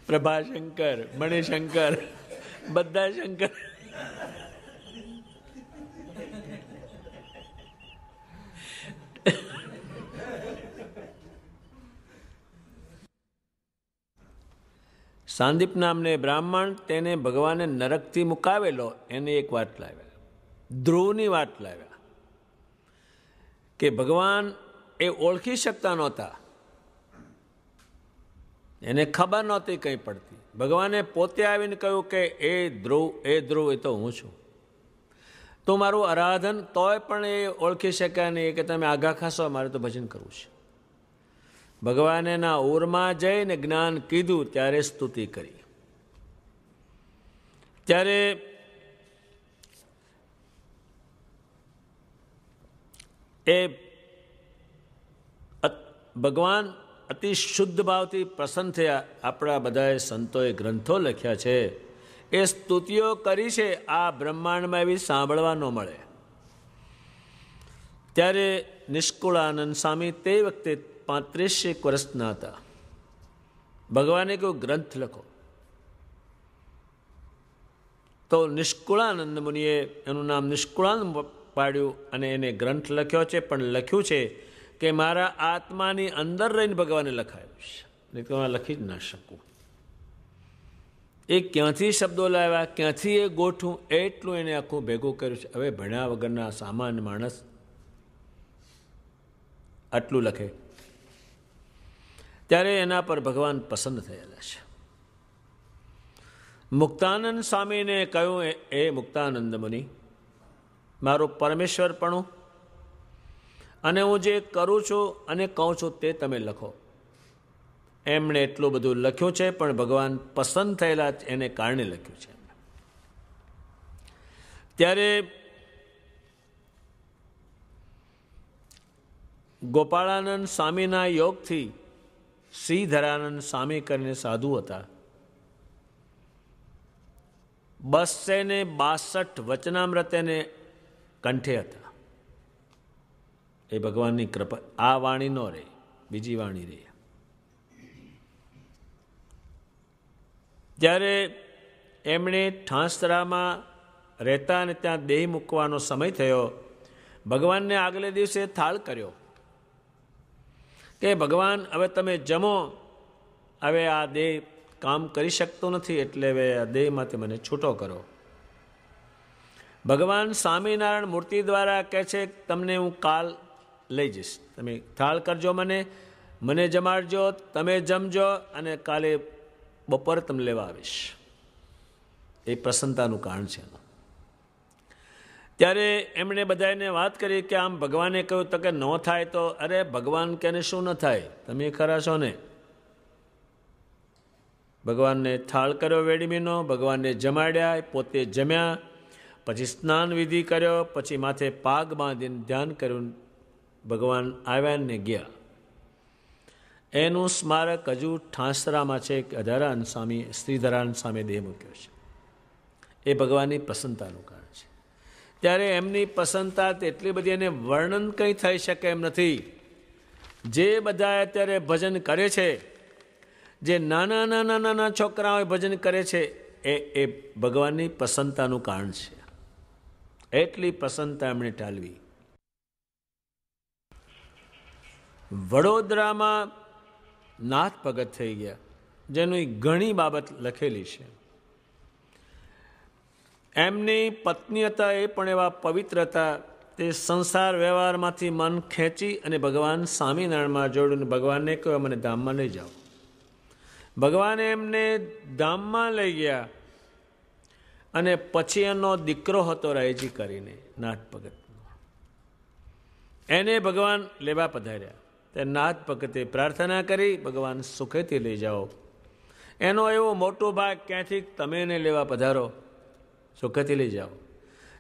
પ્રભાશંકર મણિશંકર બધા શંકર. સાંદીપ નામને બ્રાહ્મણ તેને ભગવાને નરકથી મુકાવેલો એને એક વાત લાવ્યા, ધ્રુવની વાત લાવ્યા કે ભગવાન એ ઓળખી શકતા નહોતા, એને ખબર નહોતી કંઈ પડતી. ભગવાને પોતે આવીને કહ્યું કે એ ધ્રુવ એ તો હું છું. તો મારું આરાધન તોય પણ એ ઓળખી શક્યા નહીં કે તમે આઘા ખાશો, મારે તો ભજન કરવું છે. ભગવાને એના ઉરમાં જઈને જ્ઞાન કીધું ત્યારે સ્તુતિ કરી. ત્યારે એ ભગવાન અતિ શુદ્ધ ભાવથી પ્રસન્ન થયા. આપણા બધાએ સંતોએ ગ્રંથો લખ્યા છે, એ સ્તુતિઓ કરી છે, આ બ્રહ્માંડમાં એવી સાંભળવા ન મળે. ત્યારે નિષ્કુળાનંદ સ્વામી તે વખતે 35 વર્ષના હતા. ભગવાને કહ્યું ગ્રંથ લખો. તો નિષ્કુળાનંદ મુનિએ એનું નામ નિષ્કુળાનંદ પાડ્યું અને એને ગ્રંથ લખ્યો છે. પણ લખ્યું છે કે મારા આત્માની અંદર રહીને ભગવાને લખાયું છે, નહીં તો લખી જ ના શકું. એ ક્યાંથી શબ્દો લાવ્યા, ક્યાંથી એ ગોઠવું, એટલું એને આખું ભેગું કર્યું છે. હવે ભણ્યા વગરના સામાન્ય માણસ આટલું લખે ત્યારે એના પર ભગવાન પસંદ થયેલા છે. મુક્તાનંદ સ્વામીને કહ્યું, એ મુક્તાનંદ મુનિ મારું પરમેશ્વરપણું અને હું જે કરું છું અને કહું છું તે તમે લખો. એમણે એટલું બધું લખ્યું છે, પણ ભગવાન પસંદ થયેલા એને કારણે લખ્યું છે. ત્યારે ગોપાળાનંદ સ્વામીના યોગથી શ્રીધરાનંદ સ્વામી કરીને સાધુ હતા. 262 વચનામૃત એને કંઠે હતા. એ ભગવાનની કૃપા. આ વાણી નો રહે, બીજી વાણી રહે. જ્યારે એમણે ઠાંસરામાં રહેતા અને ત્યાં દેહ મૂકવાનો સમય થયો, ભગવાનને આગલે દિવસે થાળ કર્યો કે ભગવાન હવે તમે જમો, હવે આ દેહ કામ કરી શકતો નથી, એટલે હવે આ દેહમાંથી મને છૂટો કરો. ભગવાન સ્વામિનારાયણ મૂર્તિ દ્વારા કહે છે તમને હું કાલ લઈ જઈશ, તમે થાળ કરજો, મને જમાડજો, તમે જમજો અને કાલે બપોરે તમને લેવા આવીશ. એ પ્રસન્નતાનું કારણ છે. ત્યારે એમણે બધાને વાત કરી કે આમ ભગવાને કહ્યું તો કે ન થાય તો, અરે ભગવાન કે શું ન થાય, તમે ખરા છો ને. ભગવાનને થાળ કર્યો વેડમીનો, ભગવાનને જમાડ્યા, પોતે જમ્યા, પછી સ્નાન વિધિ કર્યો, પછી માથે પાગ બાંધીને ધ્યાન કર્યું. ભગવાન આવ્યા ને ગયા. એનું સ્મારક હજુ ઠાંસરામાં છે. અધરાનંદ સ્વામી, શ્રીધરાનંદ સ્વામી દેહ મૂક્યો છે. એ ભગવાનની પ્રસન્નતાનું કારણ છે. ત્યારે એમની પ્રસન્નતા એટલી બધી, એને વર્ણન કંઈ થઈ શકે એમ નથી. જે બધા અત્યારે ભજન કરે છે, જે નાના છોકરાઓ ભજન કરે છે, એ ભગવાનની પ્રસન્નતાનું કારણ છે. એટલી પ્રસન્નતા એમણે ટાળવી. વડોદરામાં નાથ ભગત થઈ ગયા, જેની ઘણી બાબત લખેલી છે. એમની પત્ની હતા, એ પણ એવા પવિત્ર હતા. તે સંસાર વ્યવહારમાંથી મન ખેંચી અને ભગવાન સ્વામિનારાયણમાં જોડ્યું. ભગવાનને કહ્યું મને ધામમાં લઈ જાઓ. ભગવાને એમને ધામમાં લઈ ગયા અને પછી એનો દીકરો હતો રાયજી કરીને નાથ ભગતનો, એને ભગવાન લેવા પધાર્યા. તે નાથ ભગતે પ્રાર્થના કરી, ભગવાન સુખેથી લઈ જાઓ. એનો એવો મોટો ભાગ ક્યાંથી તમે એને લેવા પધારો, સુખેથી લઈ જાઓ.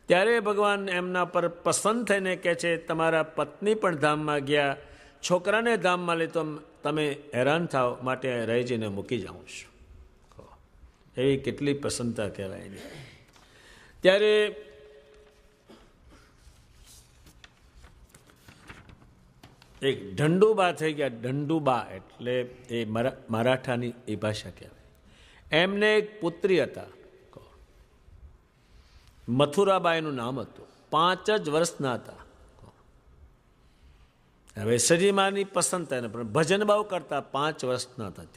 ત્યારે ભગવાન એમના પર પસંદ થઈને કહે છે, તમારા પત્ની પણ ધામમાં ગયા, છોકરાને ધામમાં લઈ તો તમે હેરાન થાવ, માટે રાયજીને મૂકી જાઉં છું. એવી કેટલી પ્રસન્નતા કહેવાય એની. ત્યારે એક ઢંડુબા થઈ ગયા. ઢંડુબા એટલે એ મરાઠાની એ ભાષા કહેવાય. એમને એક પુત્રી હતા, મથુરાબાઈનું નામ હતું. 5 જ વર્ષના હતા. હવે સજીમાની પસંદ થાય ને, પણ ભજન બહુ કરતા. 5 વર્ષના હતા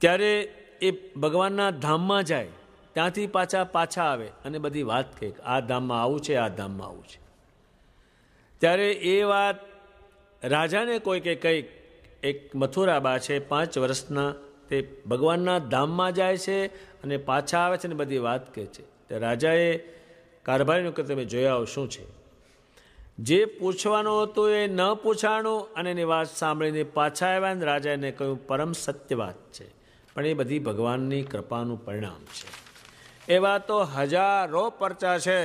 ત્યારે એ ભગવાનના ધામમાં જાય, ત્યાંથી પાછા આવે અને બધી વાત કહે, આ ધામમાં આવું છે, આ ધામમાં આવું છે. ત્યારે એ વાત રાજાને કોઈ કે કંઈક, એક મથુરાબા છે 5 વર્ષના, તે ભગવાનના ધામમાં જાય છે અને પાછા આવે છે ને બધી વાત કહે છે. તે રાજાએ કારભારીનું કે તમે જોયા આવો શું છે. જે પૂછવાનું હતું એ ન પૂછાણું અને એની વાત સાંભળીને પાછા આવ્યા. અને રાજાને કહ્યું પરમ સત્ય વાત છે, પણ એ બધી ભગવાનની કૃપાનું પરિણામ છે. એવા તો હજારો પરચા છે.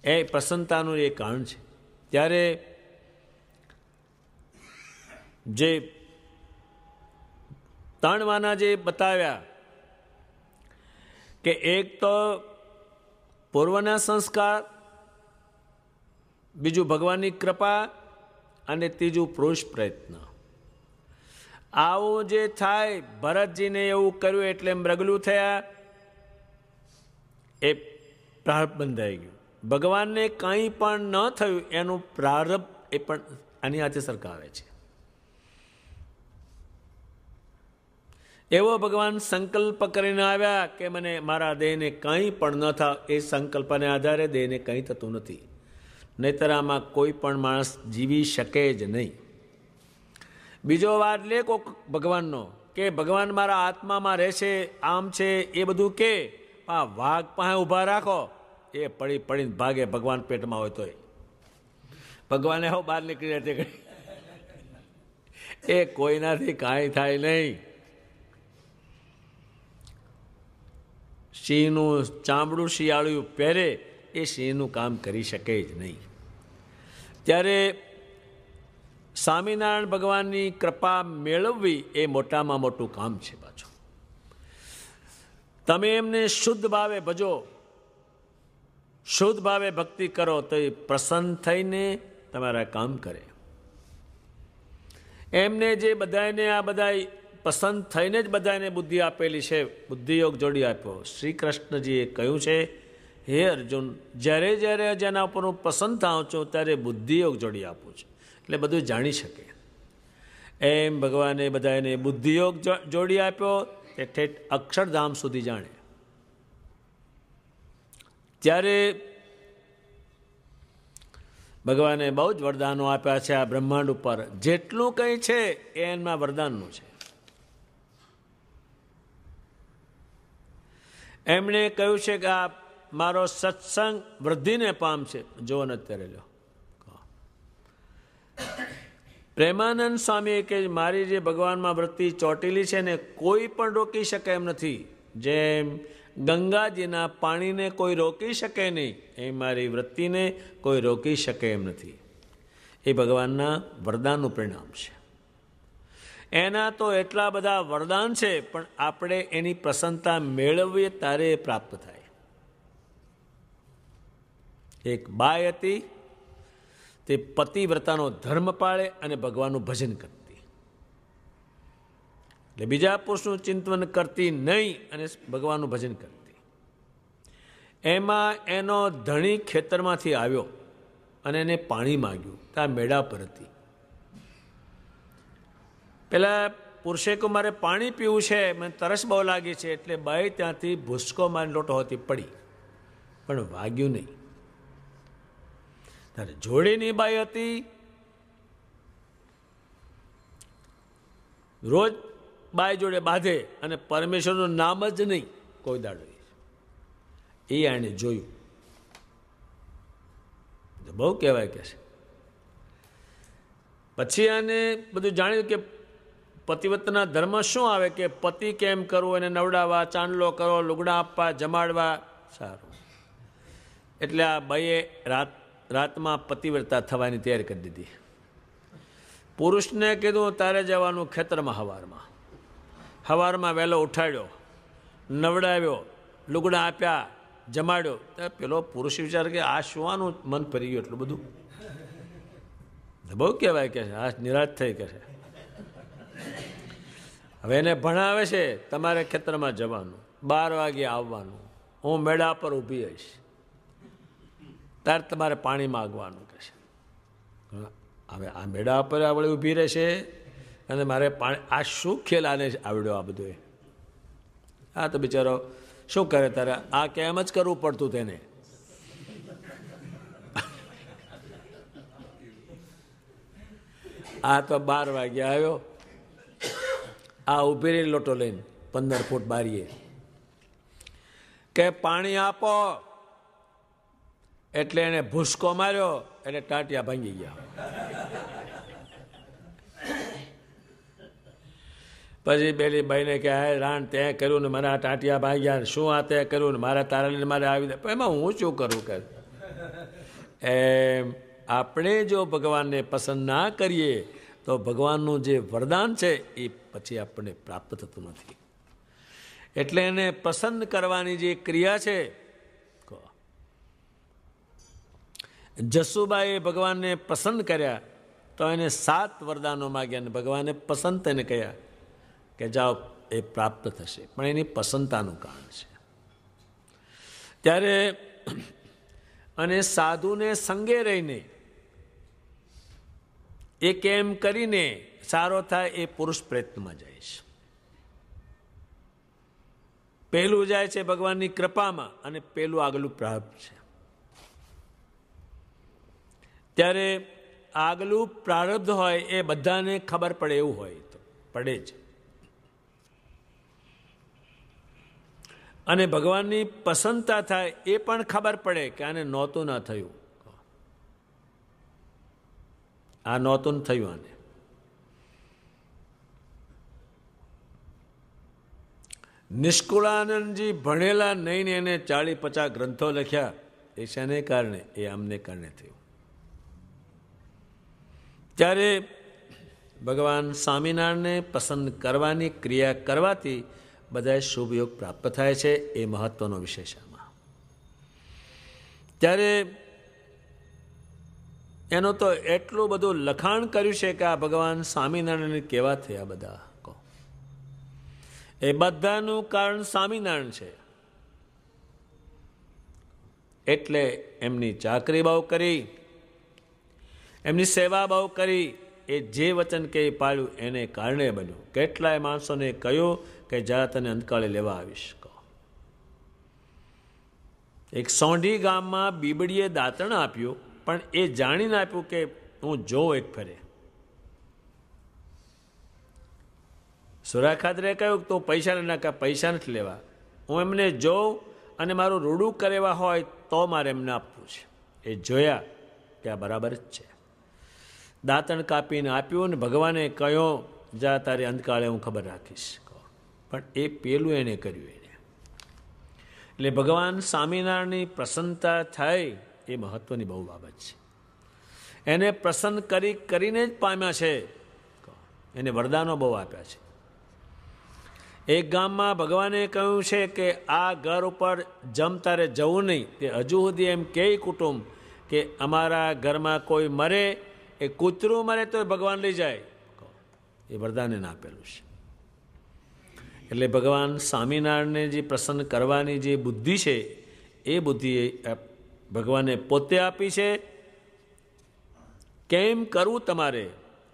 એ પ્રસન્નતાનું એ કારણ છે. ત્યારે જે ત્રણવાના જે બતાવ્યા કે એક તો પૂર્વના સંસ્કાર, બીજું ભગવાનની કૃપા અને ત્રીજું પુરુષ પ્રયત્ન. આવું જે થાય, ભરતજીને એવું કર્યું એટલે મૃગલું થયા, એ પ્રારબ્ધ બંધાઈ ગયું. ભગવાનને કંઈ પણ ન થયું એનું પ્રારબ્ધ એ પણ આની હાથે સરખાવે છે. એવો ભગવાન સંકલ્પ કરીને આવ્યા કે મને મારા દેહને કંઈ પણ ન થાય. એ સંકલ્પને આધારે દેહને કંઈ થતું નથી. નહીતર આમાં કોઈ પણ માણસ જીવી શકે જ નહીં. બીજો વાત લે કોક ભગવાનનો કે ભગવાન મારા આત્મામાં રહેશે, આમ છે, એ બધું કે આ વાઘ પાસે ઊભા રાખો, એ પડીને ભાગે ભગવાન પેટમાં હોય તોય. ભગવાને હો બહાર નીકળી હતી, એ કોઈનાથી કાંઈ થાય નહીં. સિંહનું ચામડું શિયાળું પહેરે, એ સિંહનું કામ કરી શકે જ નહીં. ત્યારે સ્વામિનારાયણ ભગવાનની કૃપા મેળવવી એ મોટામાં મોટું કામ છે. પાછું તમે એમને શુદ્ધ ભાવે ભજો, શુદ્ધ ભાવે ભક્તિ કરો તો એ પ્રસન્ન થઈને તમારા કામ કરે. એમને જે બધાને આ બધા પસંદ થઈને જ બધાને બુદ્ધિ આપેલી છે, બુદ્ધિયોગ જોડી આપ્યો. શ્રી કૃષ્ણજીએ કહ્યું છે, હે અર્જુન, જ્યારે જ્યારે જેના ઉપર હું પસંદ થાઉં છું ત્યારે બુદ્ધિયોગ જોડી આપું છું, એટલે બધું જાણી શકે. એમ ભગવાને બધાને બુદ્ધિયોગ જોડી આપ્યો, તે ઠેઠ અક્ષરધામ સુધી જાણે. ત્યારે ભગવાને બહુ જ વરદાનો આપ્યા છે આ બ્રહ્માંડ ઉપર. જેટલું કંઈ છે એ એમના વરદાનનું છે. એમણે કહ્યું છે કે આ મારો સત્સંગ વૃદ્ધિને પામશે. જોવો ને અત્યારે લો, પ્રેમાનંદ સ્વામીએ કે મારી જે ભગવાનમાં વૃત્તિ ચોટેલી છે ને કોઈ પણ રોકી શકે એમ નથી. જેમ ગંગાજીના પાણીને કોઈ રોકી શકે નહીં, એ મારી વૃત્તિને કોઈ રોકી શકે એમ નથી. એ ભગવાનના વરદાનનું પરિણામ છે. એના તો એટલા બધા વરદાન છે, પણ આપણે એની પ્રસન્નતા મેળવીએ ત્યારે એ પ્રાપ્ત થાય. એક બાઈ હતી, તે પતિવ્રતાનો ધર્મ પાળે અને ભગવાનનું ભજન કરતી, એટલે બીજા પુરુષનું ચિંતન કરતી નહીં અને ભગવાનનું ભજન કરતી. એમાં એનો ધણી ખેતરમાંથી આવ્યો અને એને પાણી માગ્યું. ત્યાં મેળા પર હતી. પેલા પુરુષે કહ્યું મારે પાણી પીવું છે, મને તરસ બહુ લાગી છે. એટલે બાઈ ત્યાંથી ભૂસકો મારી લોટો હોતી પડી, પણ વાગ્યું નહીં. ત્યારે જોડીની બાઈ હતી, રોજ બાઈ જોડે બાંધે અને પરમેશ્વરનું નામ જ નહીં કોઈ દાડો, એ આણે જોયું. બહુ કહેવાય કે છે. પછી આને બધું જાણ્યું કે પતિવ્રતના ધર્મ શું આવે, કે પતિ કેમ કરવું, એને નવડાવવા, ચાંદલો કરવો, લુગડા આપવા, જમાડવા. સારું. એટલે આ બાઈએ રાતમાં પતિવ્રતા થવાની તૈયારી કરી દીધી. પુરુષને કીધું તારે જવાનું ખેતરમાં હવારમાં વહેલો ઉઠાડ્યો, નવડાવ્યો, લુગડા આપ્યા, જમાડ્યો. પેલો પુરુષ વિચાર કે આ શુંવાનું મન ફરી ગયું એટલું બધું. બહુ કહેવાય કે છે, આ નિરાશ થઈ કે છે. હવે એને ભણાવે છે તમારે ખેતરમાં જવાનું, 12 વાગે આવવાનું, હું મેળા પર ઊભી હઈશ, ત્યારે તમારે પાણી માગવાનું કે છે. હવે આ મેળા પર આપણે ઊભી રહેશે અને મારે પાણી, આ શું ખેલ આને આવડ્યો આ બધું? આ તો બિચારો શું કરે, તારે આ કેમ જ કરવું પડતું તેને. આ તો 12 વાગે આવ્યો, આ ઊભી રહી લોટો લઈને 15 ફૂટ બારીએ કે પાણી આપો, એટલે એને ભૂસકો માર્યો, એટલે ટાંટિયા ભાંગી ગયા. પછી પેલી ભાઈને કે હા રાણ તે કર્યું ને મારા ટાંટિયા ભાંગ્યા, શું આ તે કર્યું ને મારા તારા મારે આવી દે. એમાં હું શું કરું કે એમ આપણે જો ભગવાનને પસંદ ના કરીએ તો ભગવાનનું જે વરદાન છે એ પછી આપણને પ્રાપ્ત થતું નથી. એટલે એને પસંદ કરવાની જે ક્રિયા છે, જસુબાઈએ ભગવાનને પસંદ કર્યા તો એને 7 વરદાનો માગ્યા અને ભગવાને પસંદ તેને કહ્યા કે જાઓ એ પ્રાપ્ત થશે. પણ એની પસંદતાનું કારણ છે. ત્યારે અને સાધુને સંગે રહીને એ કેમ કરીને સારો થાય એ પુરુષ પ્રયત્નમાં જાય છે. પહેલું જાય છે ભગવાનની કૃપામાં અને પહેલું આગલું પ્રાપ્ત છે. ત્યારે આગલું પ્રારબ્ધ હોય એ બધાને ખબર પડે એવું હોય તો પડે જ. અને ભગવાનની પસંદતા થાય એ પણ ખબર પડે કે આને નહોતું ના થયું, આ નહોતું થયું આને. નિષ્કુળાનંદજી ભણેલા નહીં ને એને 40-50 ગ્રંથો લખ્યા, એ શાને કારણે? એ અમને કારણે થયું. ત્યારે ભગવાન સ્વામિનારાયણને પસંદ કરવાની ક્રિયા કરવાથી બધા શુભ યોગ પ્રાપ્ત થાય છે. એ મહત્વનો વિષય છે આમાં. ત્યારે એનું તો એટલું બધું લખાણ કર્યું છે કે આ ભગવાન સ્વામિનારાયણ કેવા થયા બધા કહો. એ બધાનું કારણ સ્વામિનારાયણ છે. એટલે એમની ચાકરી બહુ કરી, એમની સેવા બહુ કરી. એ જે વચન કે પાળ્યું એને કારણે બન્યું. કેટલાય માણસોને કહ્યું કે જા તને અંતકાળે લેવા આવીશ. એક સોંઢી ગામમાં બીબડીએ દાંતણ આપ્યું, પણ એ જાણીને આપ્યું કે હું જોઉં એક ફરે. સુરા ખાતરે કહ્યું તું પૈસા ના, પૈસા નથી લેવા, હું એમને જોઉં અને મારું રૂડું કરેવા હોય તો મારે એમને આપવું છે. એ જોયા કે આ બરાબર જ છે. દાંતણ કાપીને આપ્યું ને ભગવાને કહ્યું જા તારે અંતકાળે હું ખબર રાખીશ. પણ એ પેલું એને કર્યું એને. એટલે ભગવાન સ્વામિનારાયણની પ્રસન્નતા થાય એ મહત્વની બહુ બાબત છે. એને પ્રસન્ન કરીને જ પામ્યા છે. એને વરદાનો બહુ આપ્યા છે. એક ગામમાં ભગવાને કહ્યું છે કે આ ઘર ઉપર જમતારે જવું નહીં. તે હજુ સુધી એમ કે કુટુંબ કે અમારા ઘરમાં કોઈ મરે, એ કૂતરું મરે તો ભગવાન લઈ જાય. એ વરદાન એને આપેલું છે. એટલે ભગવાન સ્વામિનારાયણને જે પ્રસન્ન કરવાની જે બુદ્ધિ છે એ બુદ્ધિ ભગવાને પોતે આપી છે. કેમ કરવું તમારે,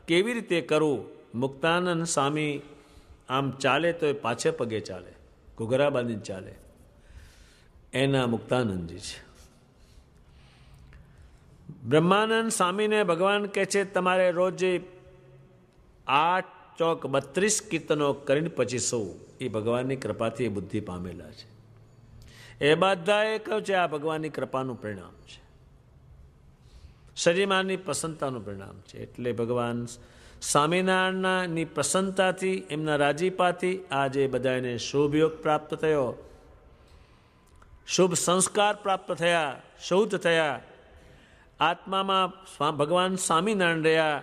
કેવી રીતે કરવું? મુક્તાનંદ સ્વામી આમ ચાલે તો એ પાછે પગે ચાલે, ઘૂઘરા બાંધીને ચાલે. એના મુક્તાનંદજી છે. બ્રહ્માનંદ સ્વામીને ભગવાન કહે છે તમારે રોજ 8 ચોક 32 કીર્તનો કરીને પછી સૌ એ ભગવાનની કૃપાથી એ બુદ્ધિ પામેલા છે. એ બધાએ કહ્યું છે આ ભગવાનની કૃપાનું પરિણામ છે, શરીરમાંની પ્રસન્નતાનું પરિણામ છે. એટલે ભગવાન સ્વામિનારાયણની પ્રસન્નતાથી, એમના રાજીપાથી આજે બધાને શુભ યોગ પ્રાપ્ત થયો, શુભ સંસ્કાર પ્રાપ્ત થયા, શુદ્ધ થયા, આત્મામાં ભગવાન સ્વામિનારાયણ રહ્યા,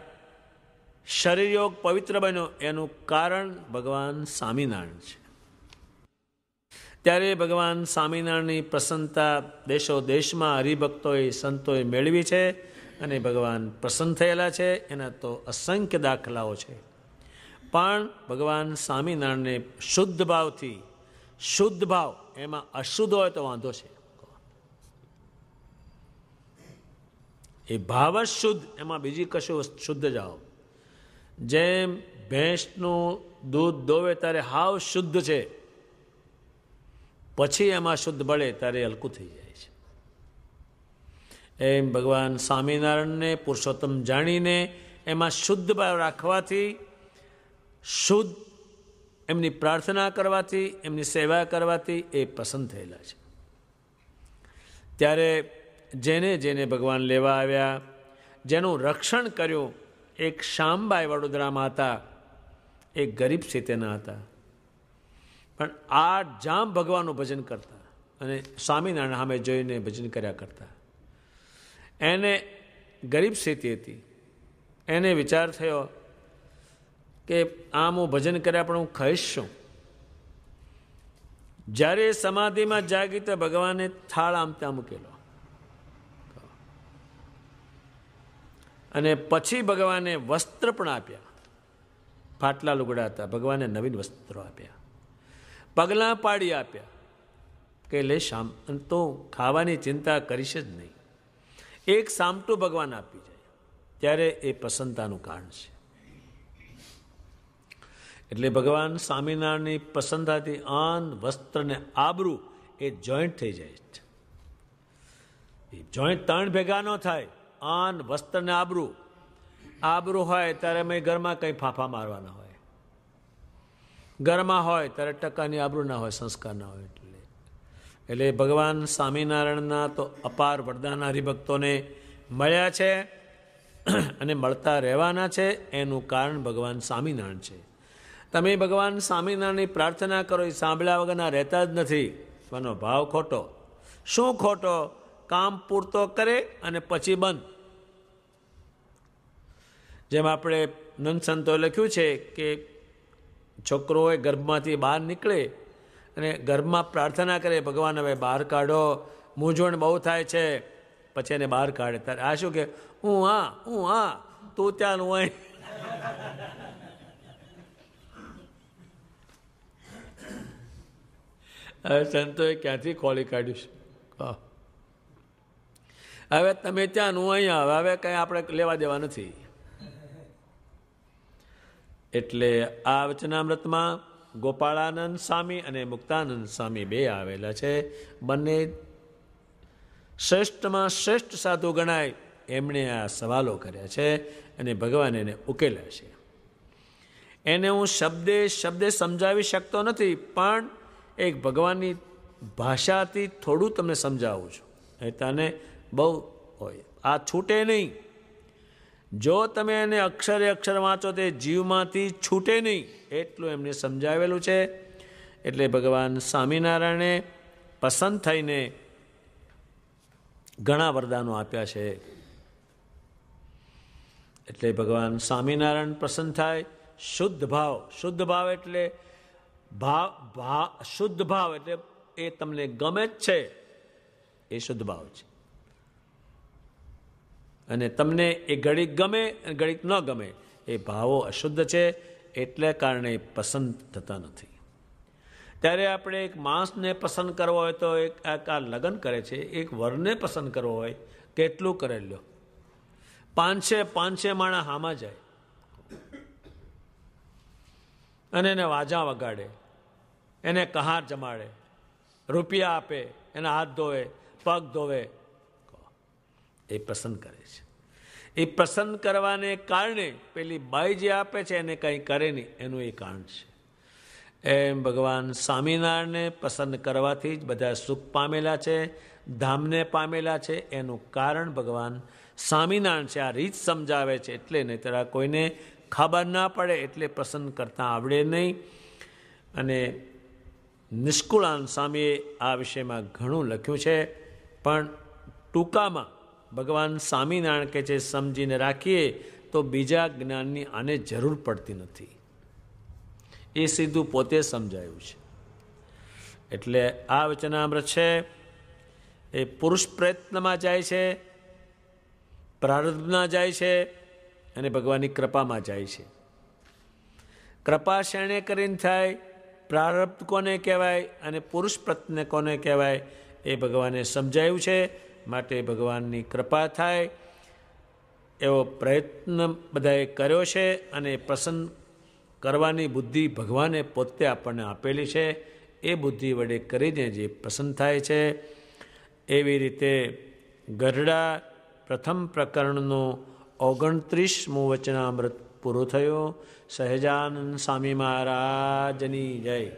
શરીર યોગ પવિત્ર બન્યો. એનું કારણ ભગવાન સ્વામિનારાયણ છે. ત્યારે ભગવાન સ્વામિનારાયણની પ્રસન્નતા દેશો દેશમાં હરિભક્તોએ સંતોએ મેળવી છે અને ભગવાન પ્રસન્ન થયેલા છે. એના તો અસંખ્ય દાખલાઓ છે. પણ ભગવાન સ્વામિનારાયણને શુદ્ધ ભાવથી, શુદ્ધ ભાવ એમાં અશુદ્ધ હોય તો વાંધો છે, એ ભાવ જ શુદ્ધ, એમાં બીજી કશું શુદ્ધ જાઓ. જેમ ભેંસનું દૂધ દોવે ત્યારે હાવ શુદ્ધ છે, પછી એમાં શુદ્ધ બળે ત્યારે હલકું થઈ જાય છે. એમ ભગવાન સ્વામિનારાયણને પુરુષોત્તમ જાણીને એમાં શુદ્ધ ભાવ રાખવાથી, શુદ્ધ એમની પ્રાર્થના કરવાથી, એમની સેવા કરવાથી એ પ્રસન્ન થયેલા છે. ત્યારે જેને જેને ભગવાન લેવા આવ્યા, જેનું રક્ષણ કર્યું, એક શ્યામબાઈ વડોદરામાં હતા, એક ગરીબ સ્થિતિના હતા, પણ 8 જામ ભગવાનનું ભજન કરતા અને સ્વામિનારાયણ સામે જોઈને ભજન કર્યા કરતા. એને ગરીબ સ્થિતિ હતી, એને વિચાર થયો કે આમ હું ભજન કર્યા પણ હું ખાઈશ શું? જ્યારે સમાધિમાં જાગી તો ભગવાને થાળ આમ ત્યાં મૂકેલો અને પછી ભગવાને વસ્ત્ર પણ આપ્યા. ફાટલા લુગડા હતા, ભગવાને નવીન વસ્ત્રો આપ્યા, પગલાં પાડી આપ્યા કે લે શામ, તો ખાવાની ચિંતા કરીશ જ નહીં. એક સામટું ભગવાન આપી જાય ત્યારે એ પ્રસન્નતાનું કારણ છે. એટલે ભગવાન સ્વામિનારાયણની પ્રસન્નતાથી અન્ન, વસ્ત્ર ને આબરૂ એ જોઈન્ટ થઈ જાય છે. એ જોઈન્ટ 3 ભેગા ન થાય. અન્ન, વસ્ત્ર ને આબરૂ. આબરૂ હોય ત્યારે અમે ઘરમાં કંઈ ફાંફા મારવાના હોય, ઘરમાં હોય ત્યારે ટકાની આબરૂ ના હોય, સંસ્કાર ના હોય. એટલે ભગવાન સ્વામિનારાયણના તો અપાર વરદાન હરિભક્તોને મળ્યા છે અને મળતા રહેવાના છે. એનું કારણ ભગવાન સ્વામિનારાયણ છે. તમે ભગવાન સ્વામિનારાયણની પ્રાર્થના કરો, એ સાંભળ્યા વગરના રહેતા જ નથી. એનો ભાવ ખોટો. શું ખોટો? કામ પૂરતો કરે અને પછી બંધ. જેમ આપણે નંદ સંતોએ લખ્યું છે કે છોકરો હોય ગર્ભમાંથી બહાર નીકળે અને ગર્ભમાં પ્રાર્થના કરે, ભગવાન હવે બહાર કાઢો, મૂંઝવણ બહુ થાય છે, પછી એને બહાર કાઢે. ત્યારે આ શું કે હું હા તું ત્યાં હોય. હવે સંતોએ ક્યાંથી ખોલી કાઢ્યું છે? હવે તમે ત્યાં હું અહીંયા, હવે કંઈ આપણે લેવા દેવા નથી. એટલે આ વચનામૃતમાં ગોપાળાનંદ સ્વામી અને મુક્તાનંદ સ્વામી 2 આવેલા છે. બંને શ્રેષ્ઠમાં શ્રેષ્ઠ સાધુ ગણાય. એમણે આ સવાલો કર્યા છે અને ભગવાન એને ઉકેલ્યા છે. એને હું શબ્દે સમજાવી શકતો નથી, પણ એક ભગવાનની ભાષાથી થોડું તમને સમજાવું છું. એ તને બહુ હોય, આ છૂટે નહીં. જો તમે એને અક્ષરે અક્ષર વાંચો તે જીવમાંથી છૂટે નહીં, એટલું એમને સમજાવેલું છે. એટલે ભગવાન સ્વામિનારાયણે પસંદ થઈને ઘણા વરદાનો આપ્યા છે. એટલે ભગવાન સ્વામિનારાયણ પ્રસન્ન થાય. શુદ્ધ ભાવ એટલે શુદ્ધ ભાવ એટલે એ તમને ગમે જ છે, એ શુદ્ધ ભાવ છે. અને તમને એ ઘડીક ગમે અને ઘડીક ન ગમે, એ ભાવો અશુદ્ધ છે, એટલે કારણે પસંદ થતા નથી. ત્યારે આપણે એક માણસને પસંદ કરવો હોય તો એક આ લગ્ન કરે છે, એક વરને પસંદ કરવો હોય કેટલું કરે લ્યો. 500 માણસ હામાં જાય અને એને વાજા વગાડે, એને કહાર જમાડે, રૂપિયા આપે, એના હાથ ધોવે, પગ ધોવે, એ પસંદ કરે છે. એ પ્રસન્ન કરવાને કારણે પેલી બાઈ જે આપે છે એને કંઈ કરે નહીં, એનું એ કારણ છે. એમ ભગવાન સ્વામિનારાયણને પ્રસન્ન કરવાથી જ બધા સુખ પામેલા છે, ધામને પામેલા છે. એનું કારણ ભગવાન સ્વામિનારાયણ છે. આ રીત સમજાવે છે એટલે, નહીંતર આ કોઈને ખબર ના પડે એટલે પ્રસન્ન કરતાં આવડે નહીં. અને નિષ્કુળાનંદ સ્વામીએ આ વિષયમાં ઘણું લખ્યું છે, પણ ટૂંકામાં ભગવાન સ્વામિનારાયણ કે છે સમજીને રાખીએ તો બીજા જ્ઞાનની આને જરૂર પડતી નથી. એ સીધું પોતે સમજાયું છે. એટલે આ વચનામૃત છે એ પુરુષ પ્રયત્નમાં જાય છે, પ્રારબ્ધમાં જાય છે અને ભગવાનની કૃપામાં જાય છે. કૃપા શેણે કરીને થાય, પ્રારબ્ધ કોને કહેવાય અને પુરુષ પ્રયત્ન કોને કહેવાય એ ભગવાને સમજાયું છે. માટે ભગવાનની કૃપા થાય એવો પ્રયત્ન બધાએ કર્યો છે અને પ્રસન્ન કરવાની બુદ્ધિ ભગવાને પોતે આપણને આપેલી છે. એ બુદ્ધિ વડે કરીને જે પ્રસન્ન થાય છે. એવી રીતે ગરડા પ્રથમ પ્રકરણનું 29મું વચનામૃત પૂરું થયું. સહજાનંદ સ્વામી મહારાજની જય.